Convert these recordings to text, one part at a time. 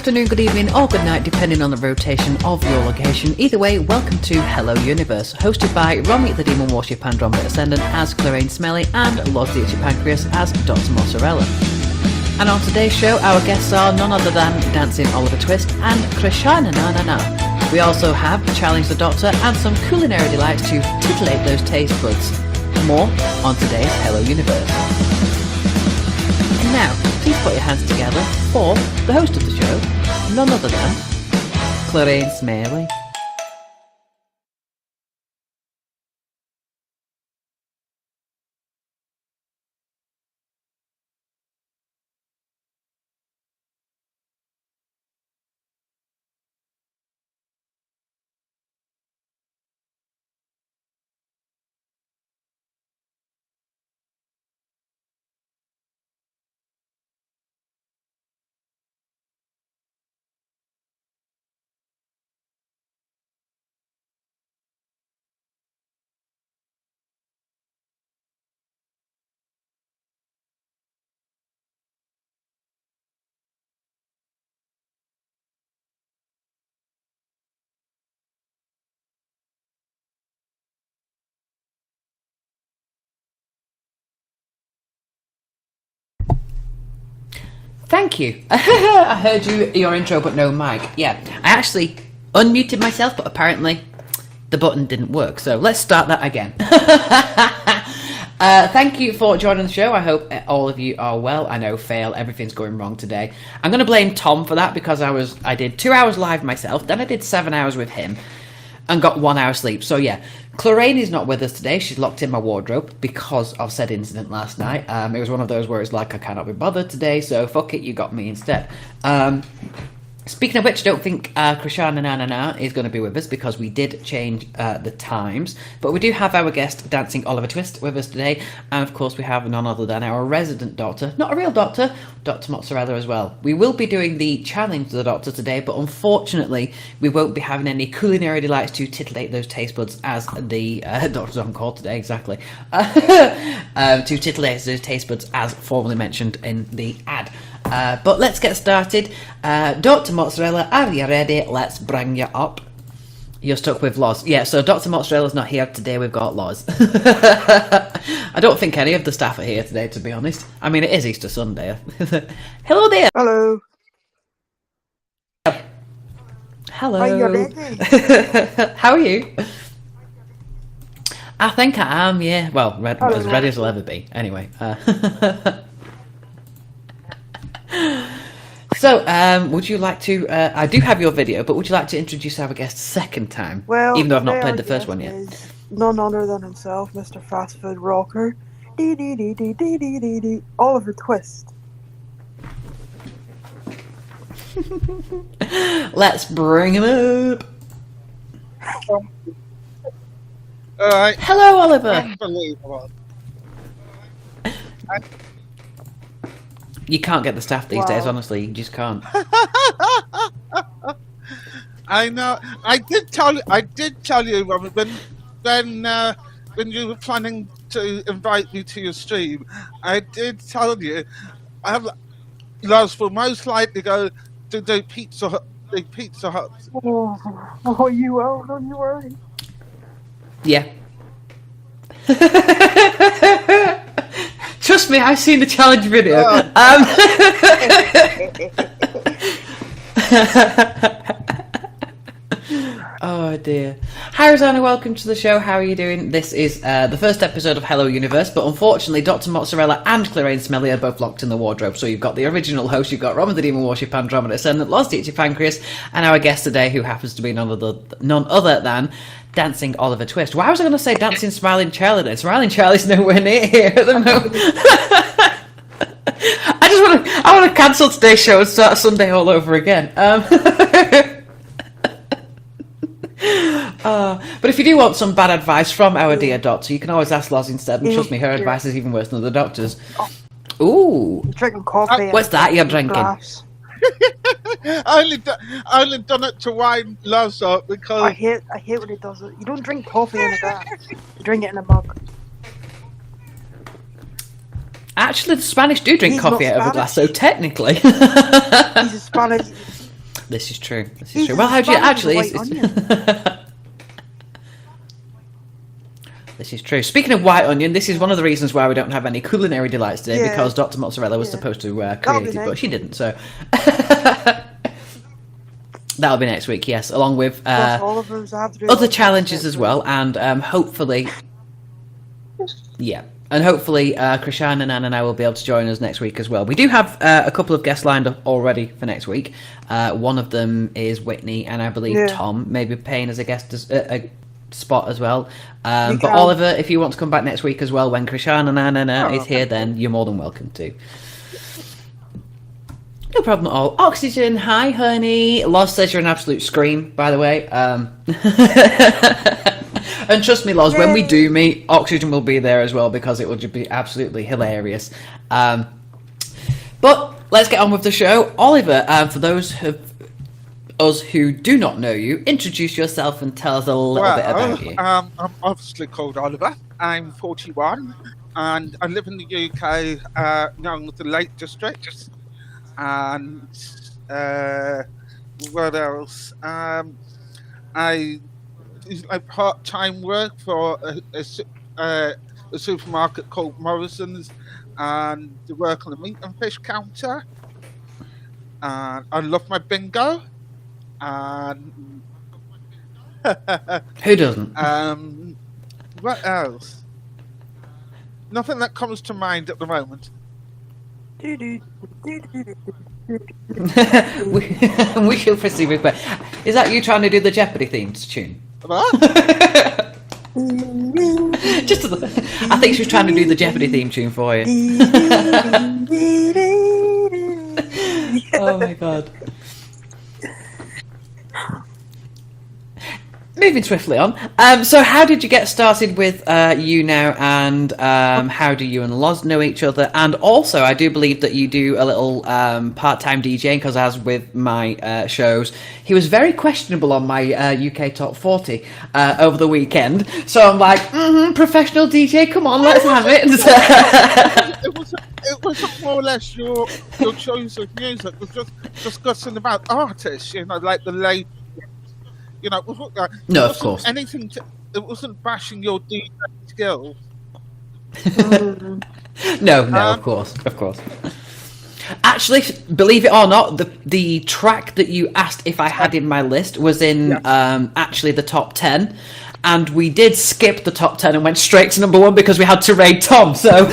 afternoon, good evening, or good night, depending on the rotation of your location. Either way, welcome to Hello Universe, hosted by Romy the Demon Warship Andromeda Ascendant as Clarine Smelly and Lord the Itchy Pancreas as Dr. Mozzarella. And on today's show, our guests are none other than Dancing Oliver Twist and Krishana Na Na Na. We also have Challenge the Doctor and some culinary delights to titillate those taste buds. More on today's Hello Universe. And now, please put your hands together for the host of the show, none other than Clarine Smelly. Thank you. I heard your intro, but no mic. Yeah, I actually unmuted myself, but apparently the button didn't work. So let's start that again. Thank you for joining the show. I hope all of you are well. I know, fail, everything's going wrong today. I'm going to blame Tom for that because I did 2 hours live myself, then I did 7 hours with him and got 1 hour sleep. So yeah, Clarine is not with us today. She's locked in my wardrobe because of said incident last night. It was one of those where it's like, I cannot be bothered today, so fuck it, you got me instead. Speaking of which, I don't think Krishana Na Na Na is going to be with us because we did change the times. But we do have our guest, Dancing Oliver Twist, with us today. And of course, we have none other than our resident doctor, not a real doctor, Dr. Mozzarella as well. We will be doing the challenge to the doctor today, but unfortunately, we won't be having any culinary delights to titillate those taste buds as the doctor's on call today, exactly. To titillate those taste buds as formerly mentioned in the ad. But let's get started. Dr. Mozzarella, are you ready? Let's bring you up. You're stuck with Loz. Yeah, so Dr. Mozzarella's not here today, we've got Loz. I don't think any of the staff are here today, to be honest. I mean, it is Easter Sunday. Hello there. Hello. Hello. Are you ready? How are you? I think I am, yeah. Well, as ready as I'll ever be. Anyway. So, would you like to, I do have your video, but would you like to introduce our guest a second time? Well, even though I've not played the first one yet. Is none other than himself, Mr. Fast Food Rocker, Oliver Twist. Let's bring him up. Alright. Hello, Oliver. Unbelievable. You can't get the staff these days, honestly. You just can't. I know. I did tell you, Robert, when you were planning to invite me to your stream, I did tell you Lars will most likely go to do Pizza Hut. Oh, you will, don't you worry. Yeah. Trust me, I've seen the challenge video. Oh dear. Hi Rosanna, welcome to the show. How are you doing? This is the first episode of Hello Universe, but unfortunately Dr. Mozzarella and Clarine Smelly are both locked in the wardrobe. So you've got the original host, you've got Roman the Demon Warship Andromeda Ascendant, Lost Itchy Pancreas, and our guest today who happens to be none other than Dancing Oliver Twist. Why was I going to say Dancing Smiling Charlie then? Smiling Charlie's nowhere near here at the moment. I want to cancel today's show and start Sunday all over again. But if you do want some bad advice from our dear doctor, you can always ask Loz instead, and trust me, her advice is even worse than the doctor's. Ooh. I'm drinking coffee. What's that you're drinking? I only done it to wind Lars up because I hate when he does it. You don't drink coffee in a glass. You drink it in a mug. Actually, the Spanish do drink coffee out of a glass, so technically. He's a Spanish. This is true. This is Jesus, true. Well, how do you actually? white onion. This is true. Speaking of white onion, this is one of the reasons why we don't have any culinary delights today, Yeah. because Dr. Mozzarella was Yeah. supposed to That'll create be it, but next she week. didn't. So that'll be next week, yes, along with Plus Oliver's, I have to do other Oliver's challenges next as week. well, and hopefully, yeah. And hopefully, Krishan and Anne and I will be able to join us next week as well. We do have a couple of guests lined up already for next week. One of them is Whitney, and I believe Yeah. Tom may be paying as a guest a spot as well. You But can. Oliver, if you want to come back next week as well, when Krishan and Anna Oh, is here, then you're more than welcome to. No problem at all. Oxygen, hi honey. Loz says you're an absolute scream, by the way. And trust me, Loz, when we Yay. do meet, Oxygen will be there as well, because it will just be absolutely hilarious. But let's get on with the show. Oliver, for those of us who do not know you, introduce yourself and tell us a little bit about you. I'm obviously called Oliver. I'm 41, and I live in the UK, known as the Lake District. And what else? I do like part-time work for a supermarket called Morrison's, and work on the meat and fish counter. And I love my bingo. And Who doesn't? what else? Nothing that comes to mind at the moment. Do-do, do-do, we shall proceed with. Is that you trying to do the Jeopardy themed tune? What? Just, I think she was trying to do the Jeopardy theme tune for you. Oh my god. Moving swiftly on. So how did you get started with YouNow, and how do you and Loz know each other? And also, I do believe that you do a little part-time DJing, because as with my shows, he was very questionable on my UK Top 40 over the weekend. So I'm like, professional DJ, come on, let's have it. It wasn't more or less your choice of music. It was just discussing about artists, like the late. No, it of wasn't course. Anything. It wasn't bashing your DJ skills. No, of course. Actually, believe it or not, the track that you asked if I had in my list was in actually the top 10, and we did skip the top 10 and went straight to number 1 because we had to raid Tom. So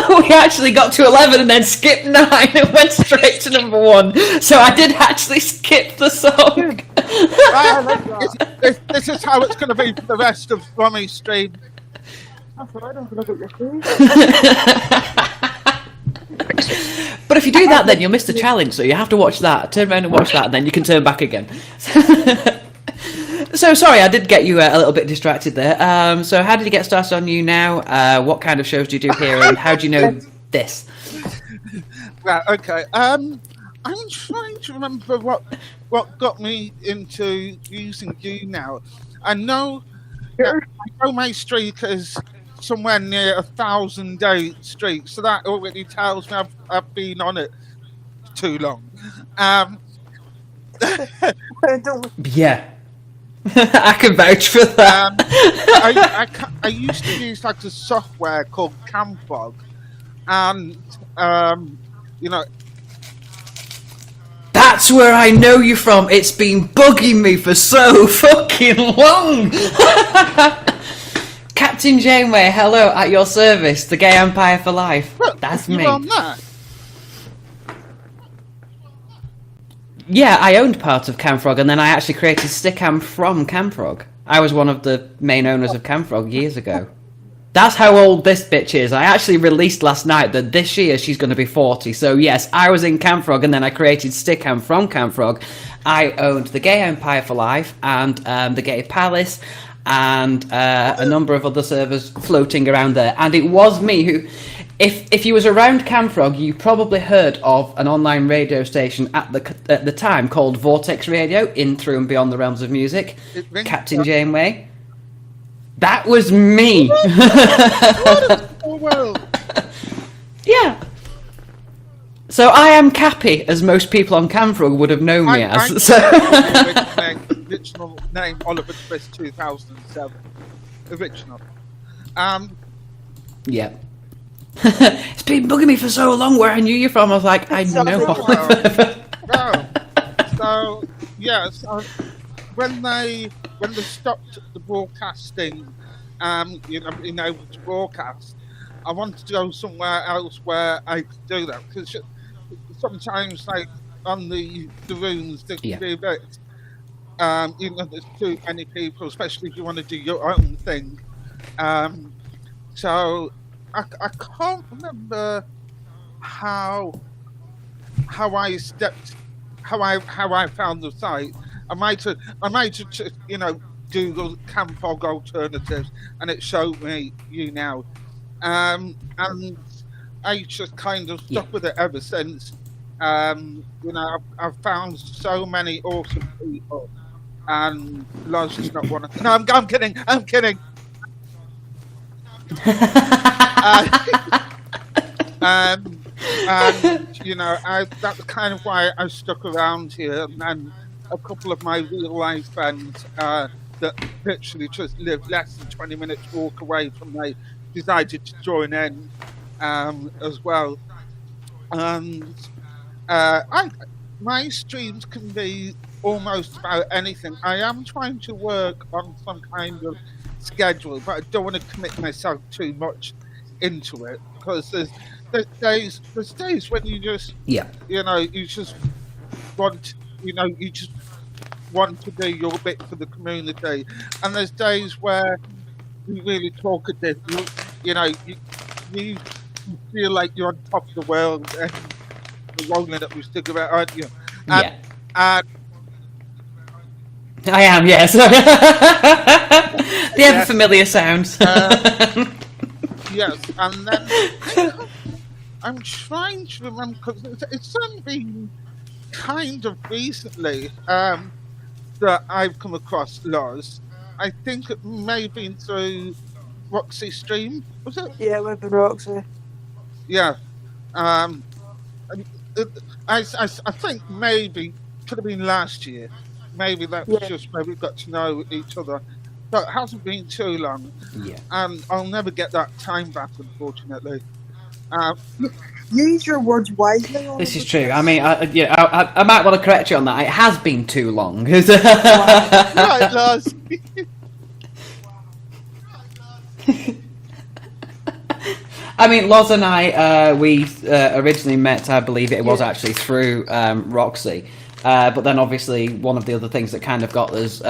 we actually got to 11 and then skipped 9 and went straight to number 1. So I did actually skip the song. I like that. This is how it's going to be for the rest of Rommy's stream. That's what I don't look at your face. But if you do that, then you'll miss the challenge. So you have to watch that. Turn around and watch that, and then you can turn back again. So sorry, I did get you a little bit distracted there. So how did you get started on YouNow? What kind of shows do you do here, and how do you know this? Right, okay. I'm trying to remember what got me into using YouNow. I know my streak is somewhere near 1,000-day streak, so that already tells me I've been on it too long. Don't Yeah. I can vouch for that. I used to use like a software called Camfrog, and That's where I know you from. It's been bugging me for so fucking long. Captain Janeway, hello, at your service. The Gay Empire for Life. look, That's you're me. on that. Yeah, I owned part of Camfrog, and then I actually created Stickam from Camfrog. I was one of the main owners of Camfrog years ago. That's how old this bitch is. I actually released last night that this year she's going to be 40. So yes, I was in Camfrog, and then I created Stickam from Camfrog. I owned the Gay Empire for Life, and the Gay Palace, and a number of other servers floating around there. And it was me who... If you was around Camfrog, you probably heard of an online radio station at the time called Vortex Radio, in Through and Beyond the Realms of Music. Captain Janeway. That was me. What a small world. Yeah. So I am Cappy, as most people on Camfrog would have known me as. So original name Oliver Twist 2007. Original. Yeah. It's been bugging me for so long where I knew you from. I was like, I know Oliver. No. So yeah, so when they stopped the broadcasting, being able to broadcast, I wanted to go somewhere else where I could do that, because sometimes, like on the rooms, there can be a bit, there's too many people, especially if you want to do your own thing. So I can't remember how I found the site. I might have just, Googled Camfrog alternatives, and it showed me YouNow. And I just kind of stuck with it ever since. I've found so many awesome people, and Loz is not one of them. No, I'm kidding. That's kind of why I stuck around here, and a couple of my real life friends that literally just live less than 20 minutes walk away from me decided to join in as well. And my streams can be almost about anything. I am trying to work on some kind of schedule, but I don't want to commit myself too much into it, because there's days when you just you just want to do your bit for the community, and there's days where you really talkative. You feel like you're on top of the world and you're rolling up your cigarette, aren't you? And I am, yes. The ever familiar sounds. Yes, and then I'm trying to remember, because it's only been kind of recently that I've come across Loz. I think it may have been through Roxy Stream, was it? Yeah, it would have been Roxy. Yeah. I think maybe could have been last year. Maybe that was just where we got to know each other. But it hasn't been too long. Yeah. And I'll never get that time back, unfortunately. Use your words wisely. This is true. I mean, I might want to correct you on that. It has been too long. Right, Lars. I mean, Loz and I, we originally met, I believe it was actually through Roxy. But then obviously one of the other things that kind of got us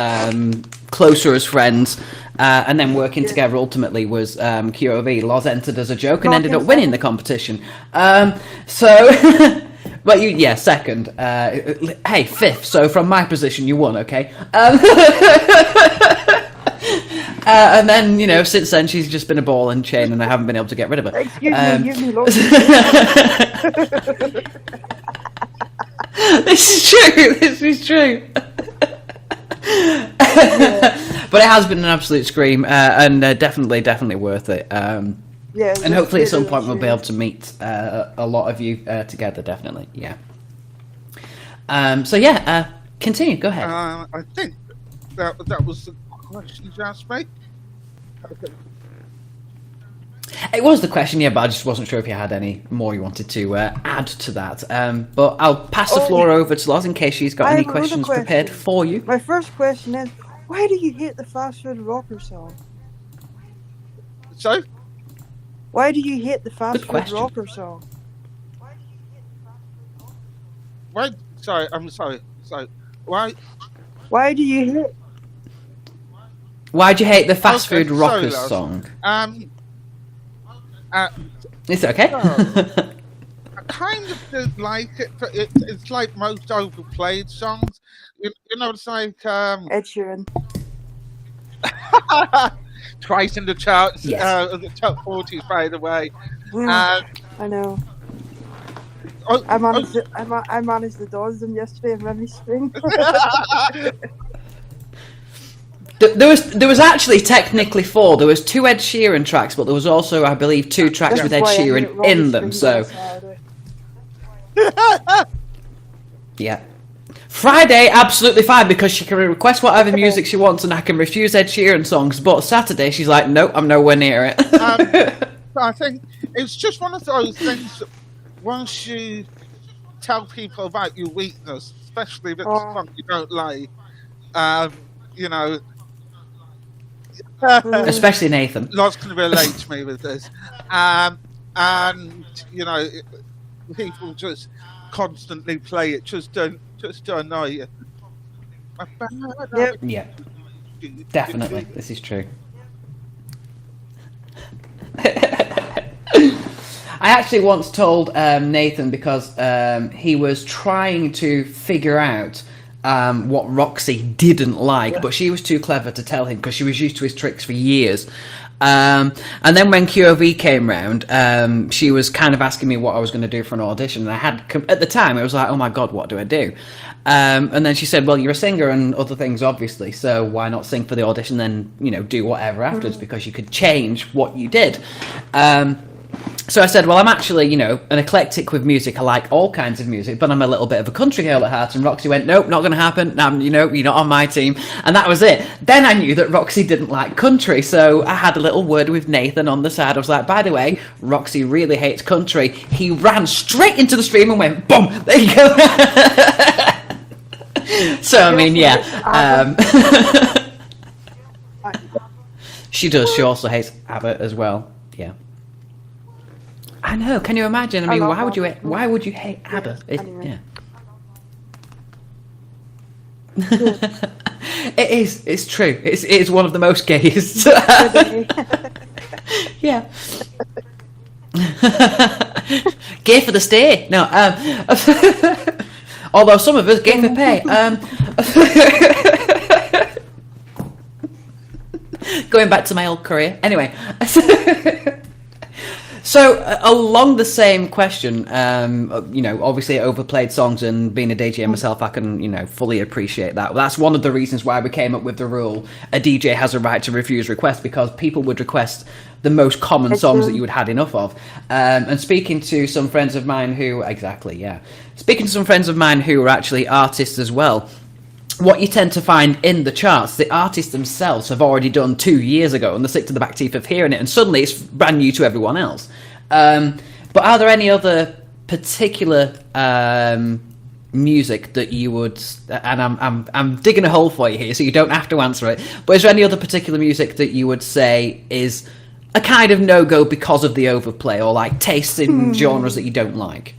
closer as friends and then working together ultimately was QOV. Loz entered as a joke and ended up winning the competition. But you, second. Hey, fifth. So from my position, you won, okay? And then, since then she's just been a ball and chain, and I haven't been able to get rid of her. Excuse me, Loz. This is true. But it has been an absolute scream, and definitely worth it. And hopefully at some point we'll be able to meet a lot of you together, definitely. Yeah. Continue, go ahead. I think that was the question you asked me. Okay. It was the question, but I just wasn't sure if you had any more you wanted to add to that. But I'll pass the floor over to Loz in case she's got any questions prepared for you. My first question is, why do you hate the fast food rocker song? Sorry? Why do you hate the fast food rocker song? Why? Sorry, I'm sorry. Why? Why do you hate? Why'd you hate the fast food rockers song? It's okay. I kind of did like it, but it's like most overplayed songs. It's like Ed Sheeran. Twice in the charts, yes. The top 40s, by the way. I know. I managed the Dawson yesterday in Remy Spring. There was actually technically 4. There was 2 Ed Sheeran tracks, but there was also, I believe, 2 tracks with Ed Sheeran in them. So Yeah. Friday, absolutely fine, because she can request whatever music she wants and I can refuse Ed Sheeran songs. But Saturday, she's like, nope, I'm nowhere near it. I think it's just one of those things that once you tell people about your weakness, especially if it's something you don't like, you know... Especially Nathan. Lots can relate to me with this. And, you know, people just constantly play it just to annoy you. Yep. Yeah, definitely. This is true. I actually once told Nathan, because he was trying to figure out what Roxy didn't like, but she was too clever to tell him because she was used to his tricks for years. And then when QOV came round, she was kind of asking me what I was going to do for an audition. And I had, at the time, it was like, oh my God, what do I do? And then she said, well, you're a singer and other things, obviously, so why not sing for the audition, then, you know, do whatever afterwards, because you could change what you did. So I said, well, I'm actually, you know, an eclectic with music. I like all kinds of music, but I'm a little bit of a country girl at heart. And Roxy went, nope, not going to happen. You know, you're not on my team. And that was it. Then I knew that Roxy didn't like country. So I had a little word with Nathan on the side. I was like, by the way, Roxy really hates country. He ran straight into the stream and went, boom, there you go. So, I mean, yeah. She does. She also hates Abbott as well. Yeah. I know. Can you imagine? I mean, why would you hate ABBA? Anyway. Yeah. It is. It's true. It's one of the most gayest. Yeah. Gay for the stay. No. Although some of us gay for pay. Going back to my old career. Anyway. So, along the same question, you know, obviously overplayed songs, and being a DJ myself, I can, you know, fully appreciate that. That's one of the reasons why we came up with the rule, a DJ has a right to refuse requests, because people would request the most common songs that you had had enough of. And speaking to some friends of mine who, speaking to some friends of mine who are actually artists as well, what you tend to find in the charts, the artists themselves have already done 2 years ago, and they're sick to the back teeth of hearing it, and suddenly it's brand new to everyone else. But are there any other particular music that you would, and I'm digging a hole for you here, so you don't have to answer it, but is there any other particular music that you would say is a kind of no-go because of the overplay, or like tastes in genres that you don't like?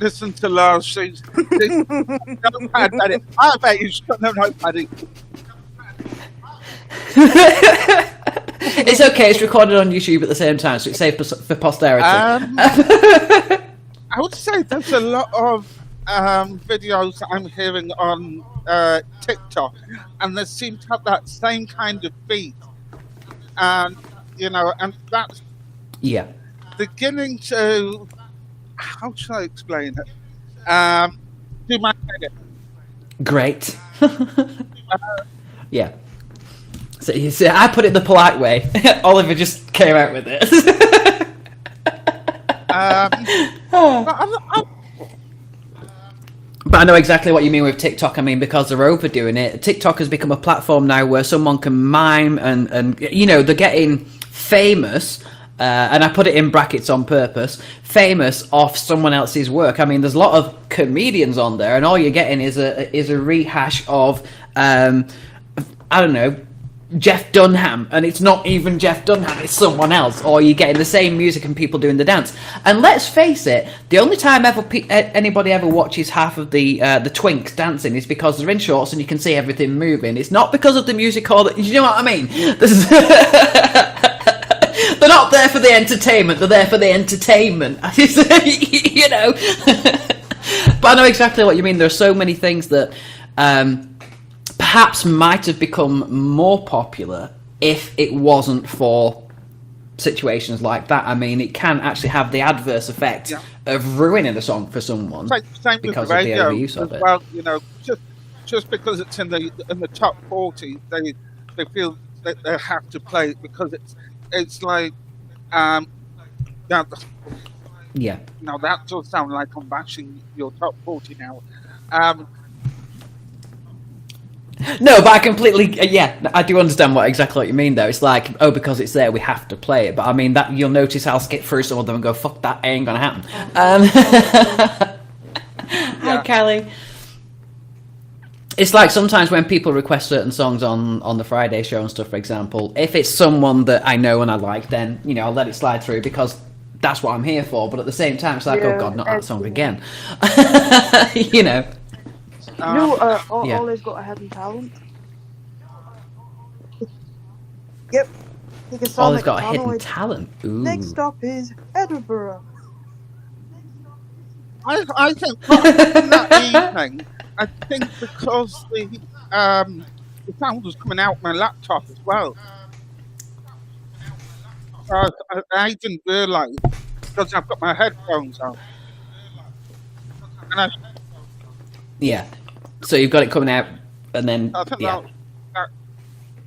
Listen to Lars. She's notepad, Paddy. I bet you've got no notepad. It's okay. It's recorded on YouTube at the same time, so it's safe for posterity. I would say there's a lot of videos that I'm hearing on TikTok, and they seem to have that same kind of beat, and you know, and that's beginning to. How should I explain it? Do my edit. Great. Yeah. So you see, I put it the polite way. Oliver just came out with it. But I know exactly what you mean with TikTok. I mean, because they're overdoing it. TikTok has become a platform now where someone can mime and you know, they're getting famous. And I put it in brackets on purpose, famous off someone else's work. I mean, there's a lot of comedians on there, and all you're getting is a rehash of, I don't know, Jeff Dunham, and it's not even Jeff Dunham, it's someone else, or you're getting the same music and people doing the dance. And let's face it, the only time anybody ever watches half of the twinks dancing is because they're in shorts and you can see everything moving. It's not because of the music or you know what I mean? They're not there for the entertainment, they're there for the entertainment. You know? But I know exactly what you mean. There are so many things that perhaps might have become more popular if it wasn't for situations like that. I mean, it can actually have the adverse effect of ruining a song for someone same because with the radio of the overuse of it. Well, you know, just because it's in the top 40, they feel that they have to play it because it's like Yeah. Now that does sound like I'm bashing your top 40 now. Um, No, but I completely, I do understand exactly what you mean though. It's like, oh, because it's there, we have to play it. But I mean, that you'll notice I'll skip through some of them and go, fuck, that ain't gonna happen. Hi, Callie. It's like sometimes when people request certain songs on the Friday show and stuff, for example, if it's someone that I know and I like, then, I'll let it slide through because that's what I'm here for. But at the same time, it's like, oh God, not that song again. Ollie's got a hidden talent. Yep. Ollie's got a hidden talent. Ooh. Next stop is Edinburgh. I think that evening, I think because the sound was coming out my laptop as well. I didn't realise because I've got my headphones on. And yeah. So you've got it coming out, and then I think that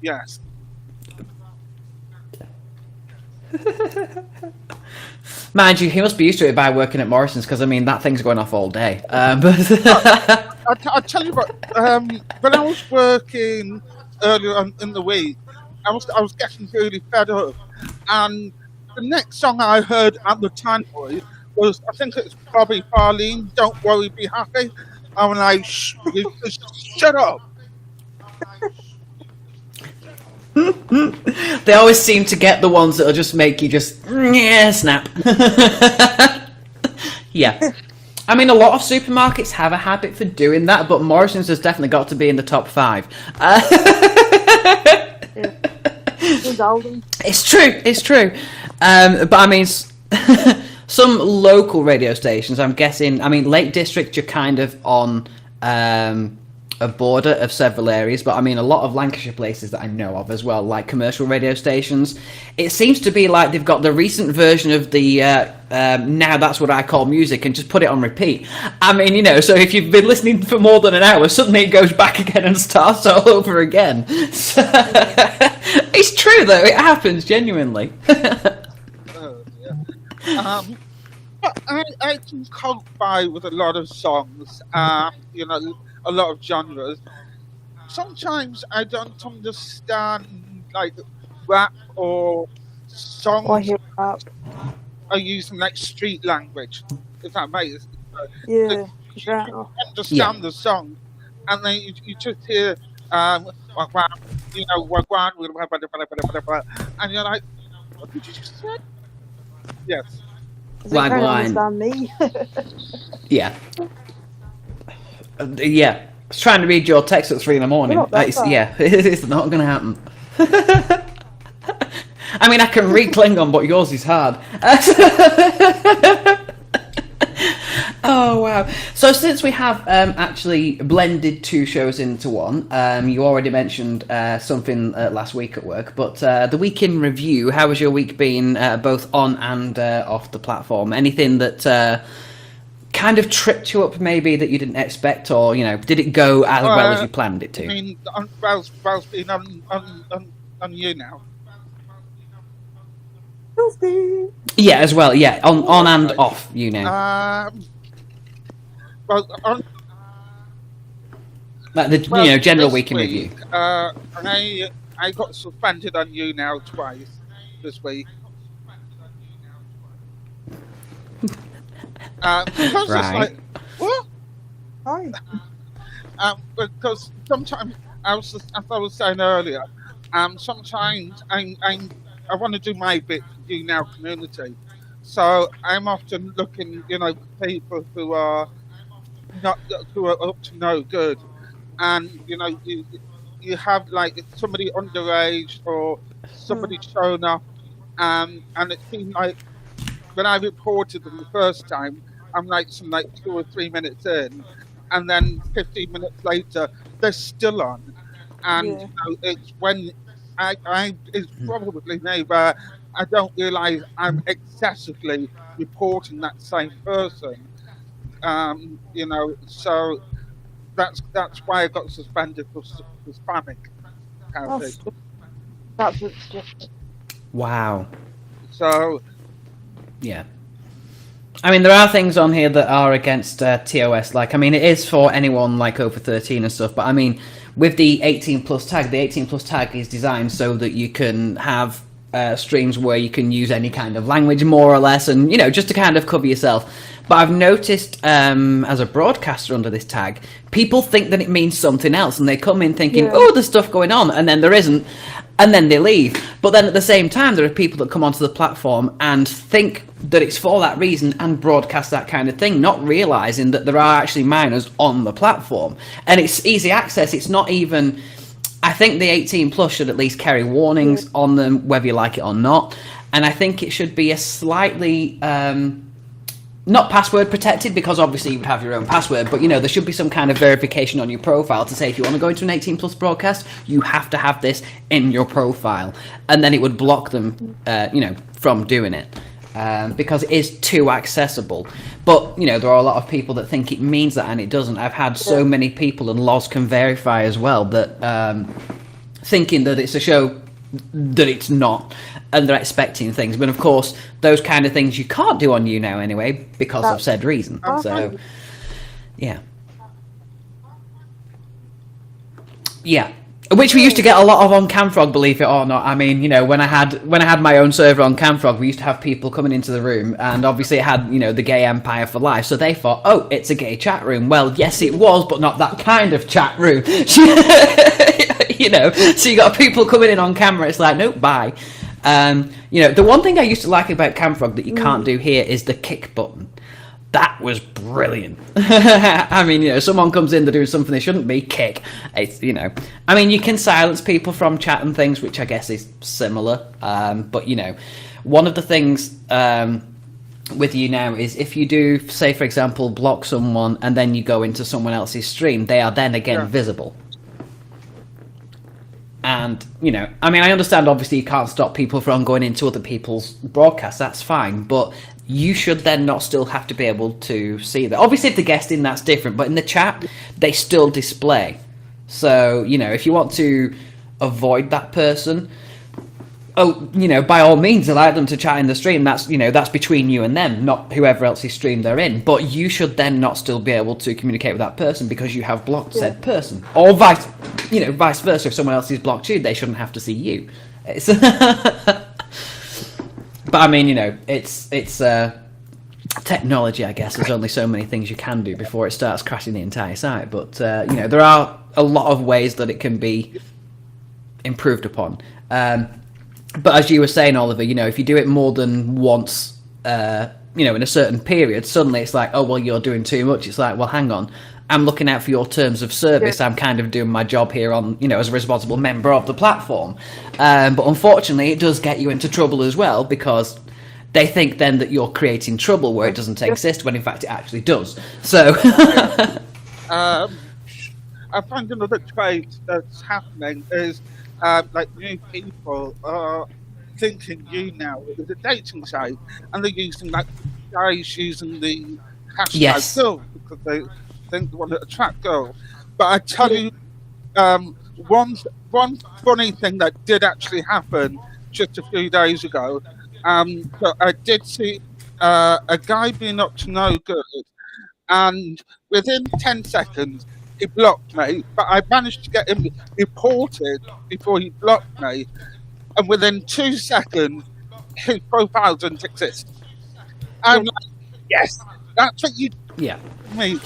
yes. Mind you, he must be used to it by working at Morrison's because I mean that thing's going off all day. But I'll tell you what. When I was working earlier on in the week, I was getting really fed up, and the next song I heard at the time was I think it's Bobby Farlene. Don't worry, be happy. I'm like, shut up. They always seem to get the ones that'll just make you just snap. Yeah. I mean, a lot of supermarkets have a habit for doing that, but Morrison's has definitely got to be in the top 5. It's true. But I mean, some local radio stations, I'm guessing, I mean, Lake District, you're kind of on a border of several areas, but I mean, a lot of Lancashire places that I know of as well, like commercial radio stations, it seems to be like they've got the recent version of the Now That's What I Call Music and just put it on repeat. I mean, so if you've been listening for more than an hour, suddenly it goes back again and starts all over again. So, it's true though, it happens genuinely. But I can cope by with a lot of songs, a lot of genres. Sometimes I don't understand like rap or songs I hear rap. are using like street language. If that makes sense. Yeah. You understand the song, and then you just hear wagwan, and you're like, what did you just say? Yes. They can't understand me. Yeah. Yeah. I was trying to read your text at 3 in the morning. It's not going to happen. I mean, I can read Klingon, but yours is hard. Oh, wow. So since we have actually blended 2 shows into one, you already mentioned something last week at work, but the week in review, how has your week been both on and off the platform? Anything that kind of tripped you up maybe that you didn't expect, or, did it go as well as you planned it to? I mean, Val's been on YouNow. Yeah, as well, yeah. On and off, Well, like the general week in review. I got suspended on YouNow twice this week. Because right. It's like, what? Hi. Because sometimes, as I was saying earlier, sometimes I want to do my bit for the YouNow community. So I'm often looking, for people who are up to no good, and you have like somebody underage or somebody shown up, and it seemed like when I reported them the first time, I'm like 2 or 3 minutes in, and then 15 minutes later they're still on, and it's when it's probably me where I don't realise I'm excessively reporting that same person. So that's why I got suspended for spamming. That's what's just. Wow. So yeah. I mean, there are things on here that are against TOS. Like, I mean, it is for anyone like over 13 and stuff. But I mean, with the 18 plus tag, the 18 plus tag is designed so that you can have streams where you can use any kind of language, more or less, and just to kind of cover yourself. But I've noticed as a broadcaster under this tag, people think that it means something else, and they come in thinking, "Oh, there's stuff going on," and then there isn't. And then they leave. But then at the same time, there are people that come onto the platform and think that it's for that reason and broadcast that kind of thing, not realising that there are actually minors on the platform. And it's easy access. It's not even... I think the 18 plus should at least carry warnings on them, whether you like it or not. And I think it should be a slightly... not password protected, because obviously you would have your own password, but there should be some kind of verification on your profile to say if you want to go into an 18 plus broadcast, you have to have this in your profile, and then it would block them from doing it, because it is too accessible. But there are a lot of people that think it means that, and it doesn't. I've had so many people, and Loz can verify as well, that thinking that it's a show that it's not, and they're expecting things. But of course, those kind of things you can't do on YouNow anyway, because of said reason. So, yeah. Which we used to get a lot of on Camfrog, believe it or not. I mean, when I had my own server on Camfrog, we used to have people coming into the room, and obviously it had, the Gay Empire for Life, so they thought, oh, it's a gay chat room. Well, yes, it was, but not that kind of chat room. So you got people coming in on camera, it's like, nope, bye. The one thing I used to like about Camfrog that you can't do here is the kick button. That was brilliant. I mean, someone comes in, they're doing something they shouldn't be, kick. It's, I mean, you can silence people from chat and things, which I guess is similar. But, one of the things with YouNow is if you do, say, for example, block someone and then you go into someone else's stream, they are then again visible. And, I mean, I understand, obviously, you can't stop people from going into other people's broadcasts, that's fine, but you should then not still have to be able to see that. Obviously, if they're guesting, that's different, but in the chat, they still display. So, if you want to avoid that person, by all means, allow them to chat in the stream. That's, that's between you and them, not whoever else's stream they're in. But you should then not still be able to communicate with that person because you have blocked said person. Or vice versa. If someone else has blocked you, they shouldn't have to see you. It's but I mean, it's technology, I guess. There's only so many things you can do before it starts crashing the entire site. But, there are a lot of ways that it can be improved upon. But as you were saying, Oliver, if you do it more than once, in a certain period, suddenly it's like, oh, well, you're doing too much. It's like, well, hang on. I'm looking out for your terms of service. I'm kind of doing my job here on, as a responsible member of the platform. But unfortunately, it does get you into trouble as well, because they think then that you're creating trouble where it doesn't exist, when in fact it actually does. So... I find another trade that's happening is new people are thinking YouNow is a dating site, and they're using guys using the hashtag girl because they think they want to attract girls. But I tell you, one funny thing that did actually happen just a few days ago. So I did see a guy being up to no good, and within 10 seconds. He blocked me, but I managed to get him reported before he blocked me, and within 2 seconds, his profile didn't exist. I'm like, yes, that's what you made.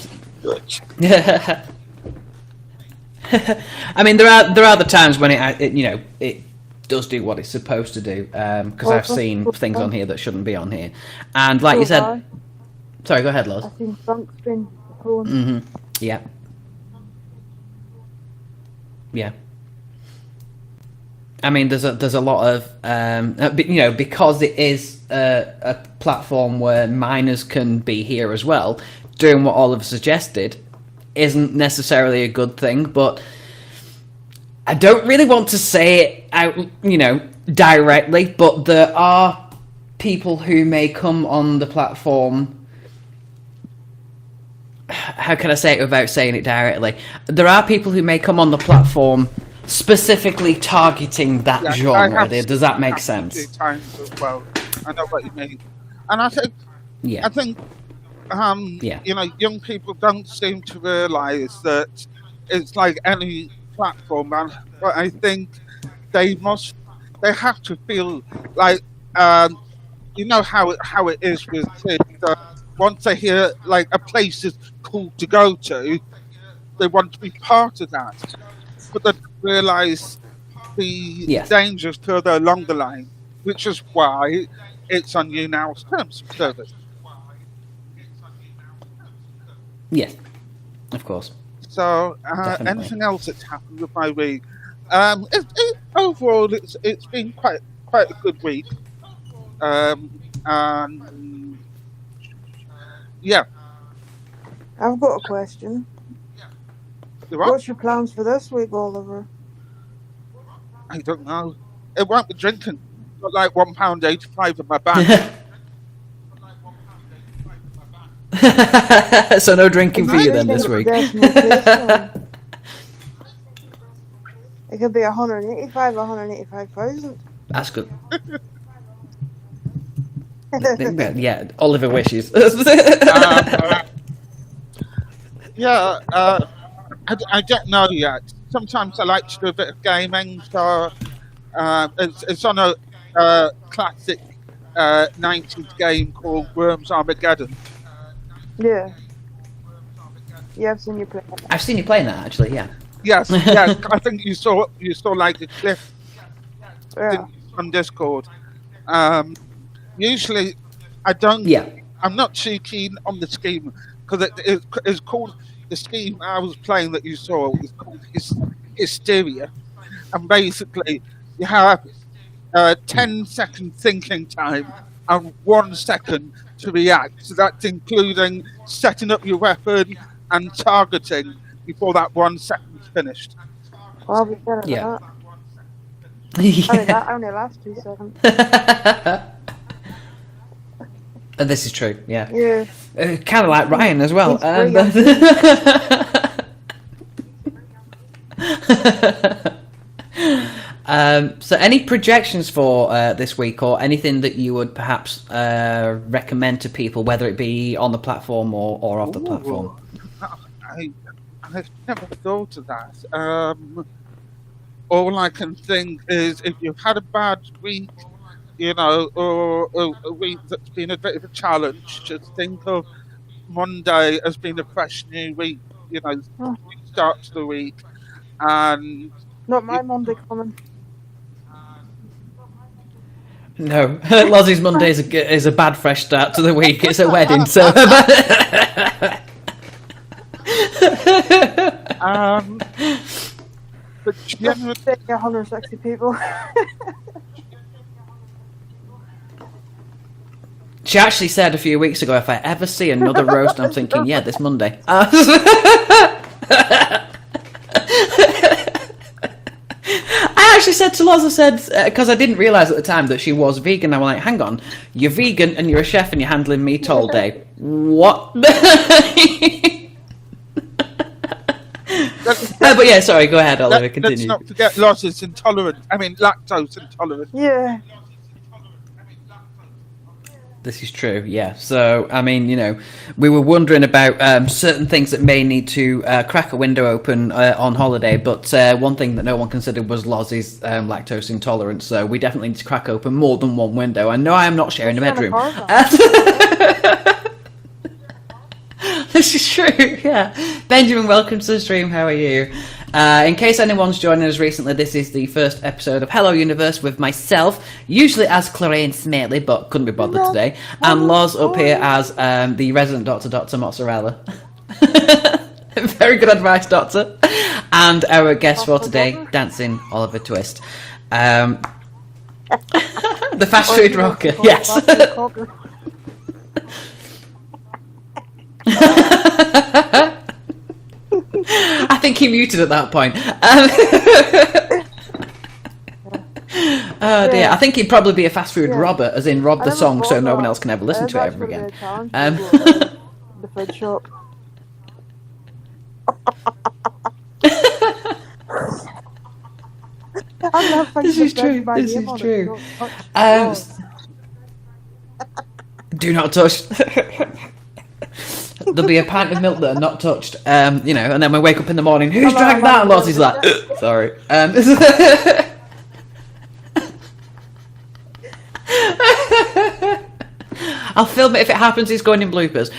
I mean, there are the times when it does do what it's supposed to do, because I've seen things on here that shouldn't be on here, and like you said, sorry, go ahead, Loz. I've seen Frank stream before. Yeah. Yeah. I mean, there's a lot of because it is a platform where minors can be here as well. Doing what Oliver suggested isn't necessarily a good thing, but I don't really want to say it out, directly. But there are people who may come on the platform. How can I say it without saying it directly? There are people who may come on the platform specifically targeting that genre. Does that make sense? Times as well. I know what you mean. And I think Yeah. I think, Yeah. young people don't seem to realise that it's like any platform, man. But I think they have to feel like, how it is with kids. Once they hear like a place is cool to go to, they want to be part of that, but they don't realise the Yes. dangers further along the line, which is why it's on YouNow's terms of service. Yes. Of course. So, Definitely. anything else that's happened with my week? Overall, it's been quite a good week. And yeah, I've got a question. you what? What's your plans for this week, Oliver? I don't know. It won't be drinking. Got like £1.85 in my bank. So no drinking for you then this week. It could be 185,000. That's good. Yeah, Oliver wishes. Yeah, I don't know yet. Sometimes I like to do a bit of gaming, so it's on a classic 90s game called Worms Armageddon. Yeah. Yeah, I've seen you play. I've seen you playing that actually. Yeah. Yes, yeah. I think you saw like a clip Yeah. on Discord. Usually, I don't. Yeah. I'm not too keen on the scheme because it's called the scheme I was playing that you saw is called Hysteria, and basically you have 10-second thinking time and 1 second to react. So that's including setting up your weapon and targeting before that 1 second's finished. Well, I'll be better than Yeah. that. That only lasts 2 seconds. And this is true. Yeah. Yeah. Kind of like Ryan as well. So any projections for this week or anything that you would perhaps recommend to people, whether it be on the platform or off the platform? I've never thought of that. All I can think is if you've had a bad week, or a week that's been a bit of a challenge, just think of Monday as being a fresh new week, start to the week. And Not my Monday coming. No, Lozzie's Monday is a bad fresh start to the week. It's a wedding, so. But generally, 160 people. She actually said a few weeks ago, if I ever see another roast, I'm thinking, yeah, this Monday. I actually said to Loz, because I didn't realise at the time that she was vegan. I was like, hang on, you're vegan and you're a chef and you're handling meat all day. What? But yeah, sorry, go ahead, Oliver, continue. Let's not forget lactose intolerant. Yeah. This is true, yeah. So, I mean, we were wondering about certain things that may need to crack a window open on holiday, but one thing that no one considered was Lozzie's lactose intolerance, so we definitely need to crack open more than one window. I know I am not sharing a bedroom. This is true, yeah. Benjamin, welcome to the stream, how are you? In case anyone's joining us recently, this is the first episode of Hello Universe with myself, usually as Clarine Smately, but couldn't be bothered today, and Loz up here as the resident Doctor, Dr. Mozzarella. Very good advice, Doctor. And our guest for today, Dancing Oliver Twist. The fast food rocker, yes. I think he muted at that point. Oh dear, I think he'd probably be a fast food robber, as in rob the song so no one else can ever listen to it ever again. The food shop. This is true. This is true. Do not touch. There'll be a pint of milk that are not touched, you know, and then we wake up in the morning, who's drank that? And Lozzie's like, sorry. I'll film it if it happens, it's going in bloopers.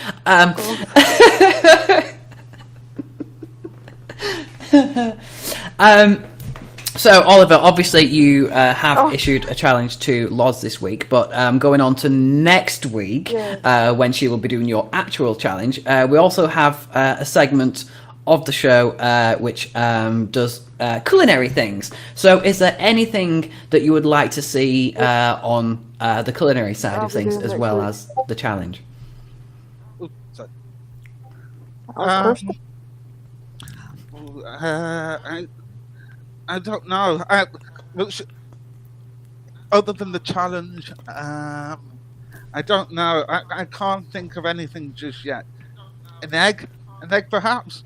So, Oliver, obviously you have issued a challenge to Loz this week, but going on to next week, when she will be doing your actual challenge, we also have a segment of the show which does culinary things. So is there anything that you would like to see on the culinary side of things as well as the challenge? I don't know. Other than the challenge, I don't know. I can't think of anything just yet. An egg perhaps.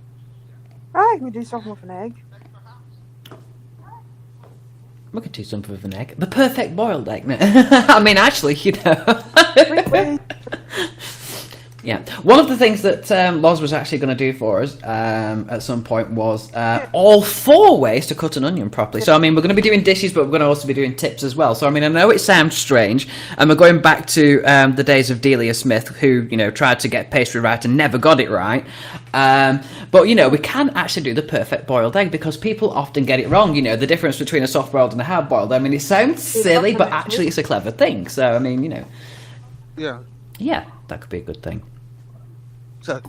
I can do something with an egg. We could do something with an egg. The perfect boiled egg. I mean, actually, you know. Wait. Yeah. One of the things that Loz was actually going to do for us at some point was all 4 ways to cut an onion properly. So, I mean, we're going to be doing dishes, but we're going to also be doing tips as well. So, I mean, I know it sounds strange, and we're going back to the days of Delia Smith, who, you know, tried to get pastry right and never got it right. But, you know, we can actually do the perfect boiled egg because people often get it wrong. You know, the difference between a soft-boiled and a hard-boiled. I mean, it sounds silly, but actually it's a clever thing. So, I mean, you know. Yeah. Yeah, that could be a good thing. So,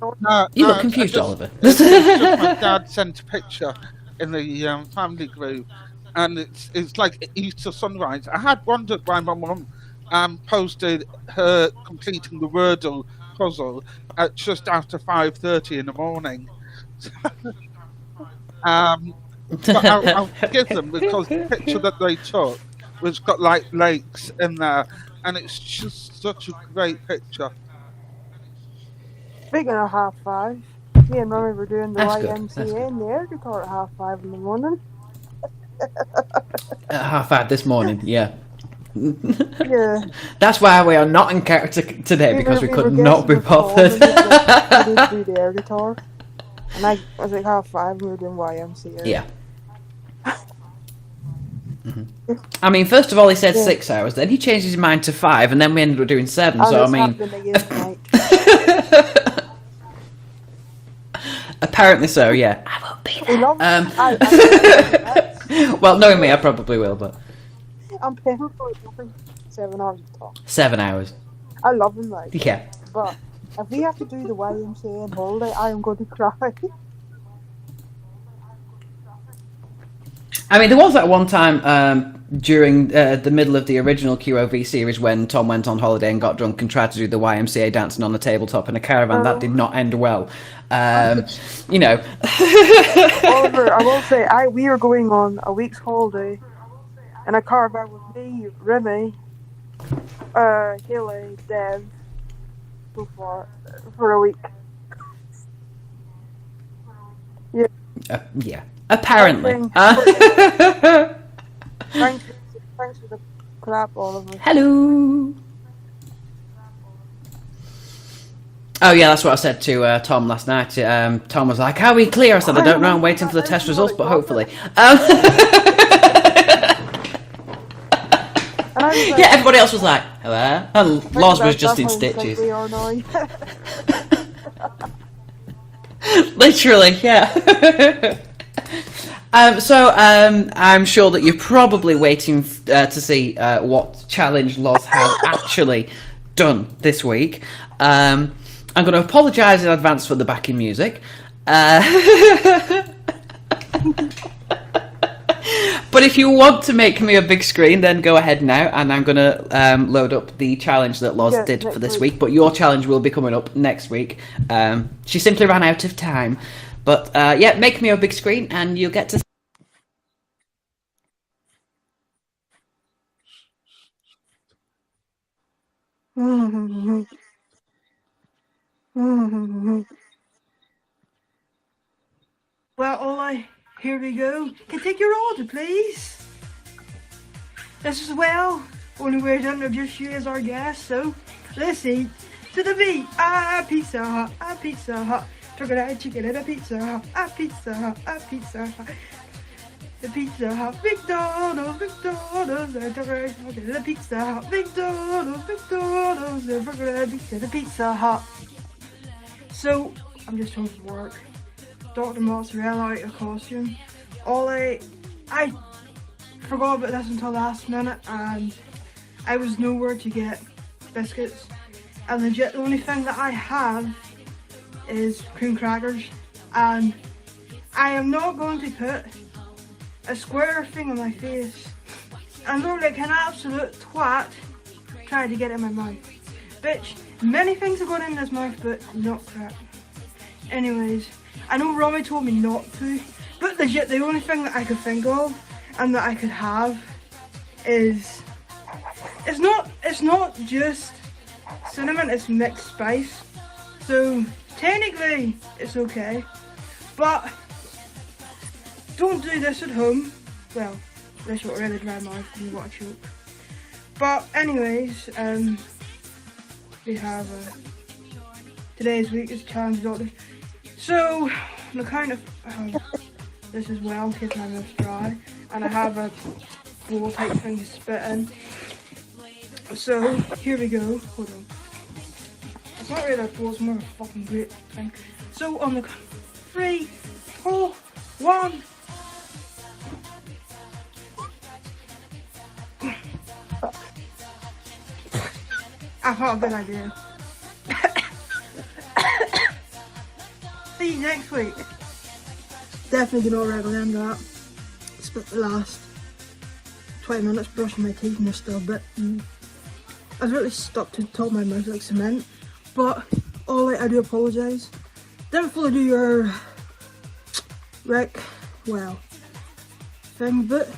You look confused, Oliver. Just my dad sent a picture in the family group, and it's like Easter sunrise. I had wondered why my mum posted her completing the Wordle puzzle at just after 5:30 in the morning. But I'll forgive them because the picture that they took was got like lakes in there, and it's just such a great picture. Speaking of 5:30, me and Mummy were doing the YMCA in the airport at 5:30 in the morning. At 5:30 this morning, yeah. Yeah. That's why we are not in character today, because we could not be bothered. We do the air guitar, and I was like 5:30 and we were doing YMCA. Yeah. I mean, first of all, he said 6 hours, then he changed his mind to 5, and then we ended up doing 7. So I mean, apparently so. Yeah, I won't be there. Well, knowing me, I probably will, but I'm paying for it. 7 hours of talk. 7 hours. I love them, like. Yeah. But if we have to do the YMCA and holiday, I am going to cry. I mean, there was that one time during the middle of the original QOV series when Tom went on holiday and got drunk and tried to do the YMCA dancing on the tabletop in a caravan. That did not end well. You know. Oliver, I will say, we were going on a week's holiday in a caravan with me, Remy, Haley, Dev, so far, for a week. Yeah. Yeah. Apparently. Thanks for the clap, Oliver. Hello. Oh yeah, that's what I said to Tom last night. Tom was like, "How are we clear?" I said, "I don't know. I'm waiting for the test results, but hopefully." Yeah, everybody else was like, "Hello," and Loz was just in stitches. Literally, yeah. So I'm sure that you're probably waiting to see what challenge Loz has actually done this week. I'm going to apologise in advance for the backing music. But if you want to make me a big screen, then go ahead now, and I'm going to load up the challenge that Loz did for this week. But your challenge will be coming up next week. She simply ran out of time. But yeah, make me a big screen, and you'll get to... Well, Ollie, here we go. Can I take your order, please? This is well. Only way to introduce you as our guest, so let's eat to the beat. Pizza Hut, Pizza Hut. Chocolate chicken at a Pizza Hut, Pizza Hut, Pizza Hut. The Pizza Hut, McDonald's, the chocolate chicken at a Pizza Hut, McDonald's, the chocolate pizza, the Pizza Hut. So, I'm just home from work. Dr. Mozzarella out of costume. I forgot about this until last minute, and I was nowhere to get biscuits. And legit, the only thing that I have is cream crackers, and I am not going to put a square thing on my face and look like an absolute twat trying to get it in my mouth. Bitch, many things are going in this mouth, but not crack. Anyways, I know Romy told me not to, but legit, the only thing that I could think of and that I could have is it's not just cinnamon, it's mixed spice. So technically it's okay, but don't do this at home. Well, unless you've got a really dry mouth and you want to choke. But anyways, we have today's week is challenge doctor. So on the count of this as well, in case my mouth's dry, and I have a bowl type thing to spit in. So here we go. Hold on. It's not really a bowl, it's more of a fucking great thing. So on the 3, 2, 1. I've got a good idea. See you next week. Definitely gonna recommend that. Spent the last 20 minutes brushing my teeth and they're still a bit. I was really stuck to the top of my mouth like cement. But Ollie, I do apologise. Didn't fully do your thing, but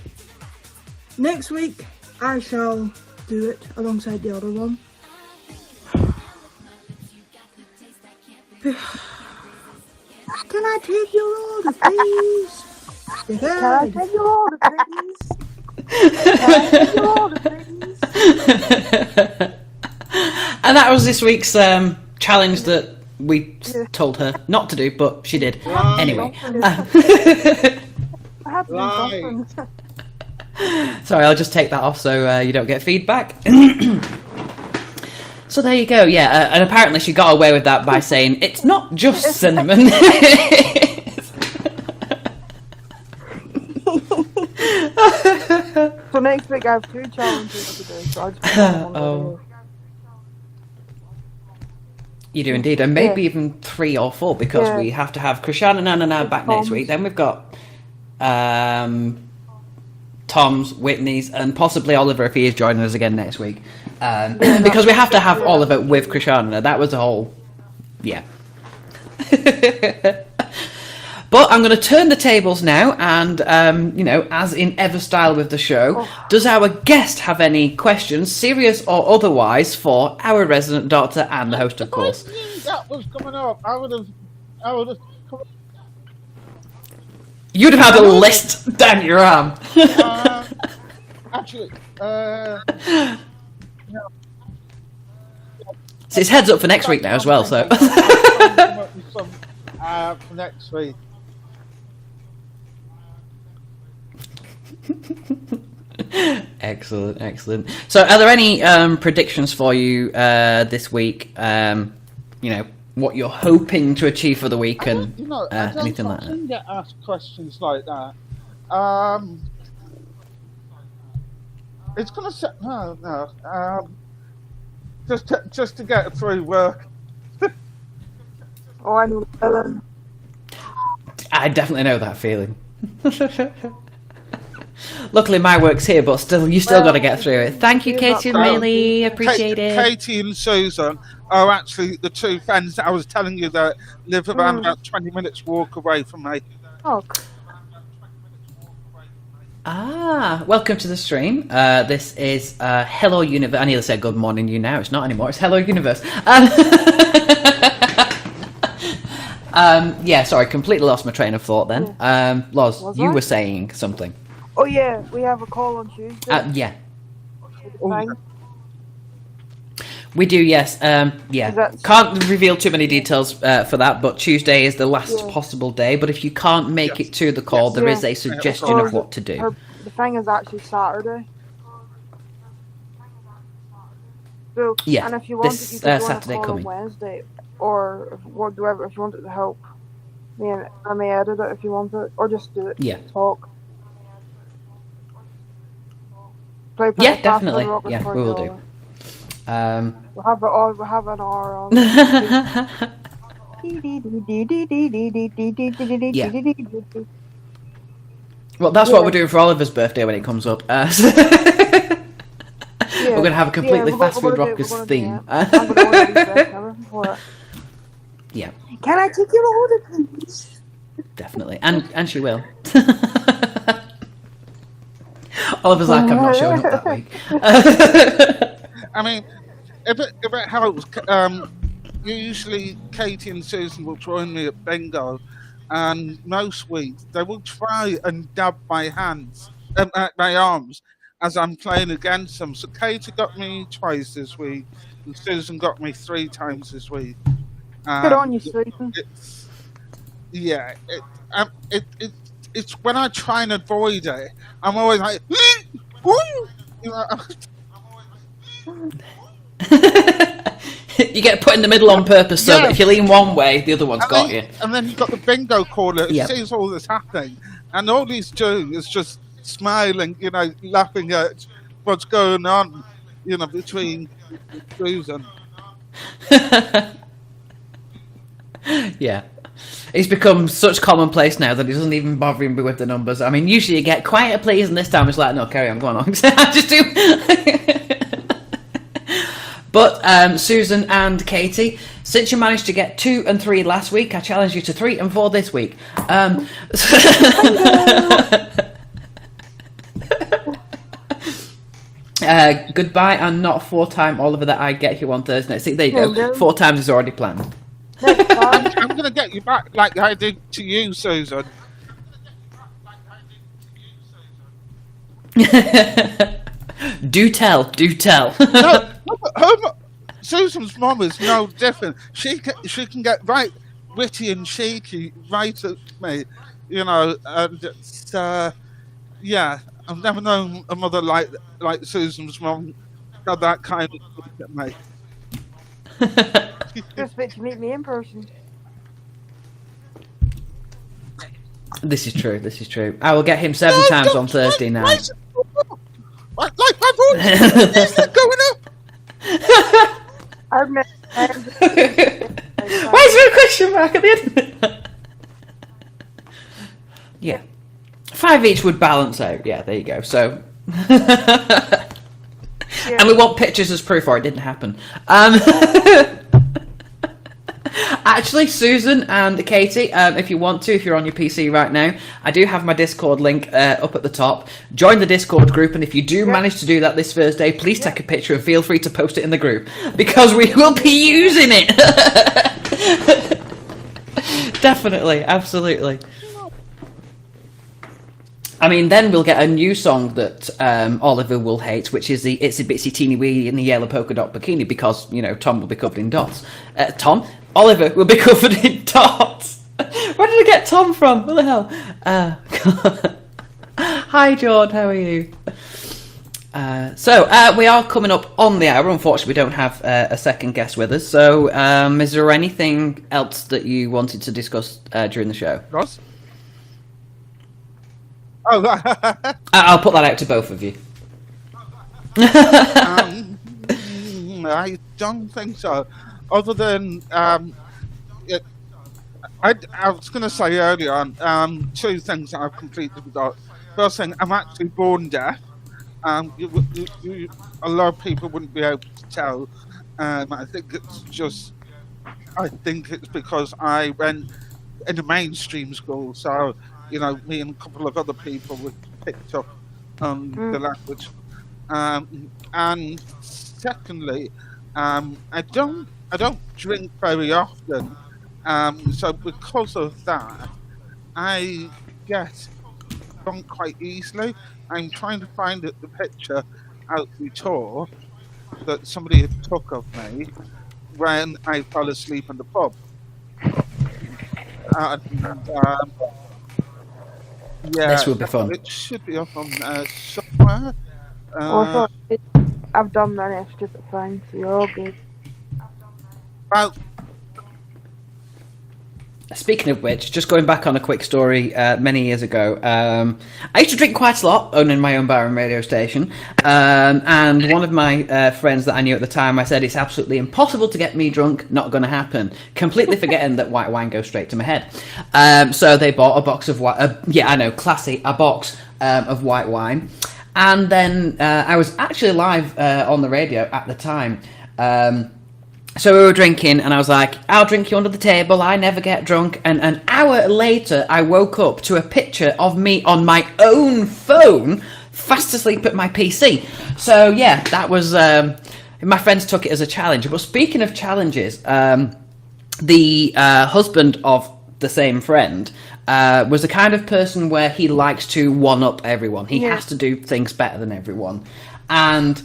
next week I shall do it alongside the other one. Can I take your order, please? Can I take your order, please? Can I take your order, please? And that was this week's challenge that we told her not to do, but she did. Right. Anyway. I have to do something. Sorry, I'll just take that off so you don't get feedback. So there you go, yeah, and apparently she got away with that by saying, it's not just cinnamon. So next week I have 2 challenges to do, so I just pick one Oh. You do indeed, and maybe even 3 or 4, because we have to have Krishana and Nana back next week. Then we've got Tom's, Whitney's, and possibly Oliver if he is joining us again next week. Because we have to have Oliver with Krishana. That was the whole... Yeah. But I'm going to turn the tables now, and, as in ever style with the show, does our guest have any questions, serious or otherwise, for our resident doctor and the host, of course? I knew that was coming up. I would have. You'd have had a list down your arm. Actually, So his head's up for next week now as well, so... for next week. Excellent, excellent. So are there any predictions for you this week? What you're hoping to achieve for the week and anything like that? I get asked questions like that. It's gonna say no. Just to get through work. Oh, I know. I definitely know that feeling. Luckily, my work's here, but you still got to get through it. Thank you, Katie and Millie. Appreciate it. Katie and Susan are actually the 2 friends that I was telling you that live around about 20 minutes walk away from me. Oh. Welcome to the stream. This is Hello Universe. I nearly said good morning you now. It's not anymore. It's Hello Universe. Sorry, completely lost my train of thought then. Loz, you were saying something. Oh yeah, we have a call on Tuesday. Yeah. Oh, thing? We do, yes. Is Yeah. that- Can't reveal too many details for that, but Tuesday is the last Yeah. possible day. But if you can't make Yes. it to the call, there is Yeah. a suggestion of what to do. The thing is actually Saturday. So, Yeah, and if you want this it, you can join Saturday a call coming. on Wednesday, or whatever. If you want it to help me, and I may edit it if you want it, or just do it. Yeah. Talk. Play Yeah, Past definitely. the Rockers Yeah, for we will the do. hour. We'll have it all. We'll have an hour on. Well, that's Yeah. what we're doing for Oliver's birthday when it comes up. We're going to have a completely fast food rockers theme. I'm gonna order these best ever for it. Yeah, Can I take your order, please? definitely. And she will. Oliver's like, I'm not showing up that week. I mean, if it helps, usually Katie and Susan will join me at bingo, and most weeks they will try and dab my hands, my arms, as I'm playing against them. So Katie got me twice this week, and Susan got me 3 times this week. Good on you, Susan. It's when I try and avoid it, I'm always like, you know, You get put in the middle on purpose so that Yeah. if you lean one way, the other one's got you. and then you've got the bingo caller who Yep. sees all this happening, and all he's doing is just smiling, you know, laughing at what's going on, you know, between Susan. Yeah. It's become such commonplace now that he doesn't even bother me with the numbers. I mean, usually you get quiet, please, and this time it's like, no, carry on, go on. I just do. But Susan and Katie, since you managed to get 2 and 3 last week, I challenge you to 3 and 4 this week. Goodbye and not 4-time Oliver that I get you on Thursday. See, there you go. Hello. 4 times is already planned. Next time. I'm going to get you back like I did to you, Susan. Do tell, do tell. No, Susan's mum is no different. She can get right witty and cheeky right at me, you know, and it's, yeah, I've never known a mother like Susan's mum got that kind of look at me. Just wait to meet me in person. This is true, this is true. I will get him 7 times on Thursday night. Like my voice is going up. I admit. Why is there a question mark at the end of it? Yeah. 5 each would balance out. Yeah, there you go. So... And we want pictures as proof or it didn't happen. Actually, Susan and Katie, if you want to, if you're on your PC right now, I do have my Discord link up at the top. Join the Discord group, and if you do manage to do that this Thursday, please take a picture and feel free to post it in the group, because we will be using it. Definitely, absolutely. I mean, then we'll get a new song that Oliver will hate, which is the Itsy Bitsy Teeny Wee in the yellow polka dot bikini, because, you know, Tom will be covered in dots. Oliver will be covered in dots. Where did I get Tom from? What the hell? Hi, John, how are you? So we are coming up on the hour. Unfortunately, we don't have a second guest with us. So is there anything else that you wanted to discuss during the show? Ross? Oh, I'll put that out to both of you. I don't think so. Other than, I was going to say earlier on, 2 things that I've completely forgot. First thing, I'm actually born deaf. A lot of people wouldn't be able to tell. I think it's because I went in a mainstream school, so, you know, me and a couple of other people were picked up on the language. And secondly, I don't drink very often, so because of that, I get drunk quite easily. I'm trying to find the picture, out the tour that somebody had took of me when I fell asleep in the pub. And, yeah, This will be fun. it should be up on somewhere. Also, I've done many stupid things, so you're all good. Well, Speaking of which, just going back on a quick story many years ago, I used to drink quite a lot, owning my own bar and radio station, and one of my friends that I knew at the time, I said, it's absolutely impossible to get me drunk, not going to happen, completely forgetting that white wine goes straight to my head. So they bought a box of white, classy, a box of white wine, and then I was actually live on the radio at the time. So we were drinking, and I was like, I'll drink you under the table, I never get drunk. And an hour later, I woke up to a picture of me on my own phone, fast asleep at my PC. So, yeah, that was... my friends took it as a challenge. But speaking of challenges, the husband of the same friend was the kind of person where he likes to one-up everyone. He has to do things better than everyone. And...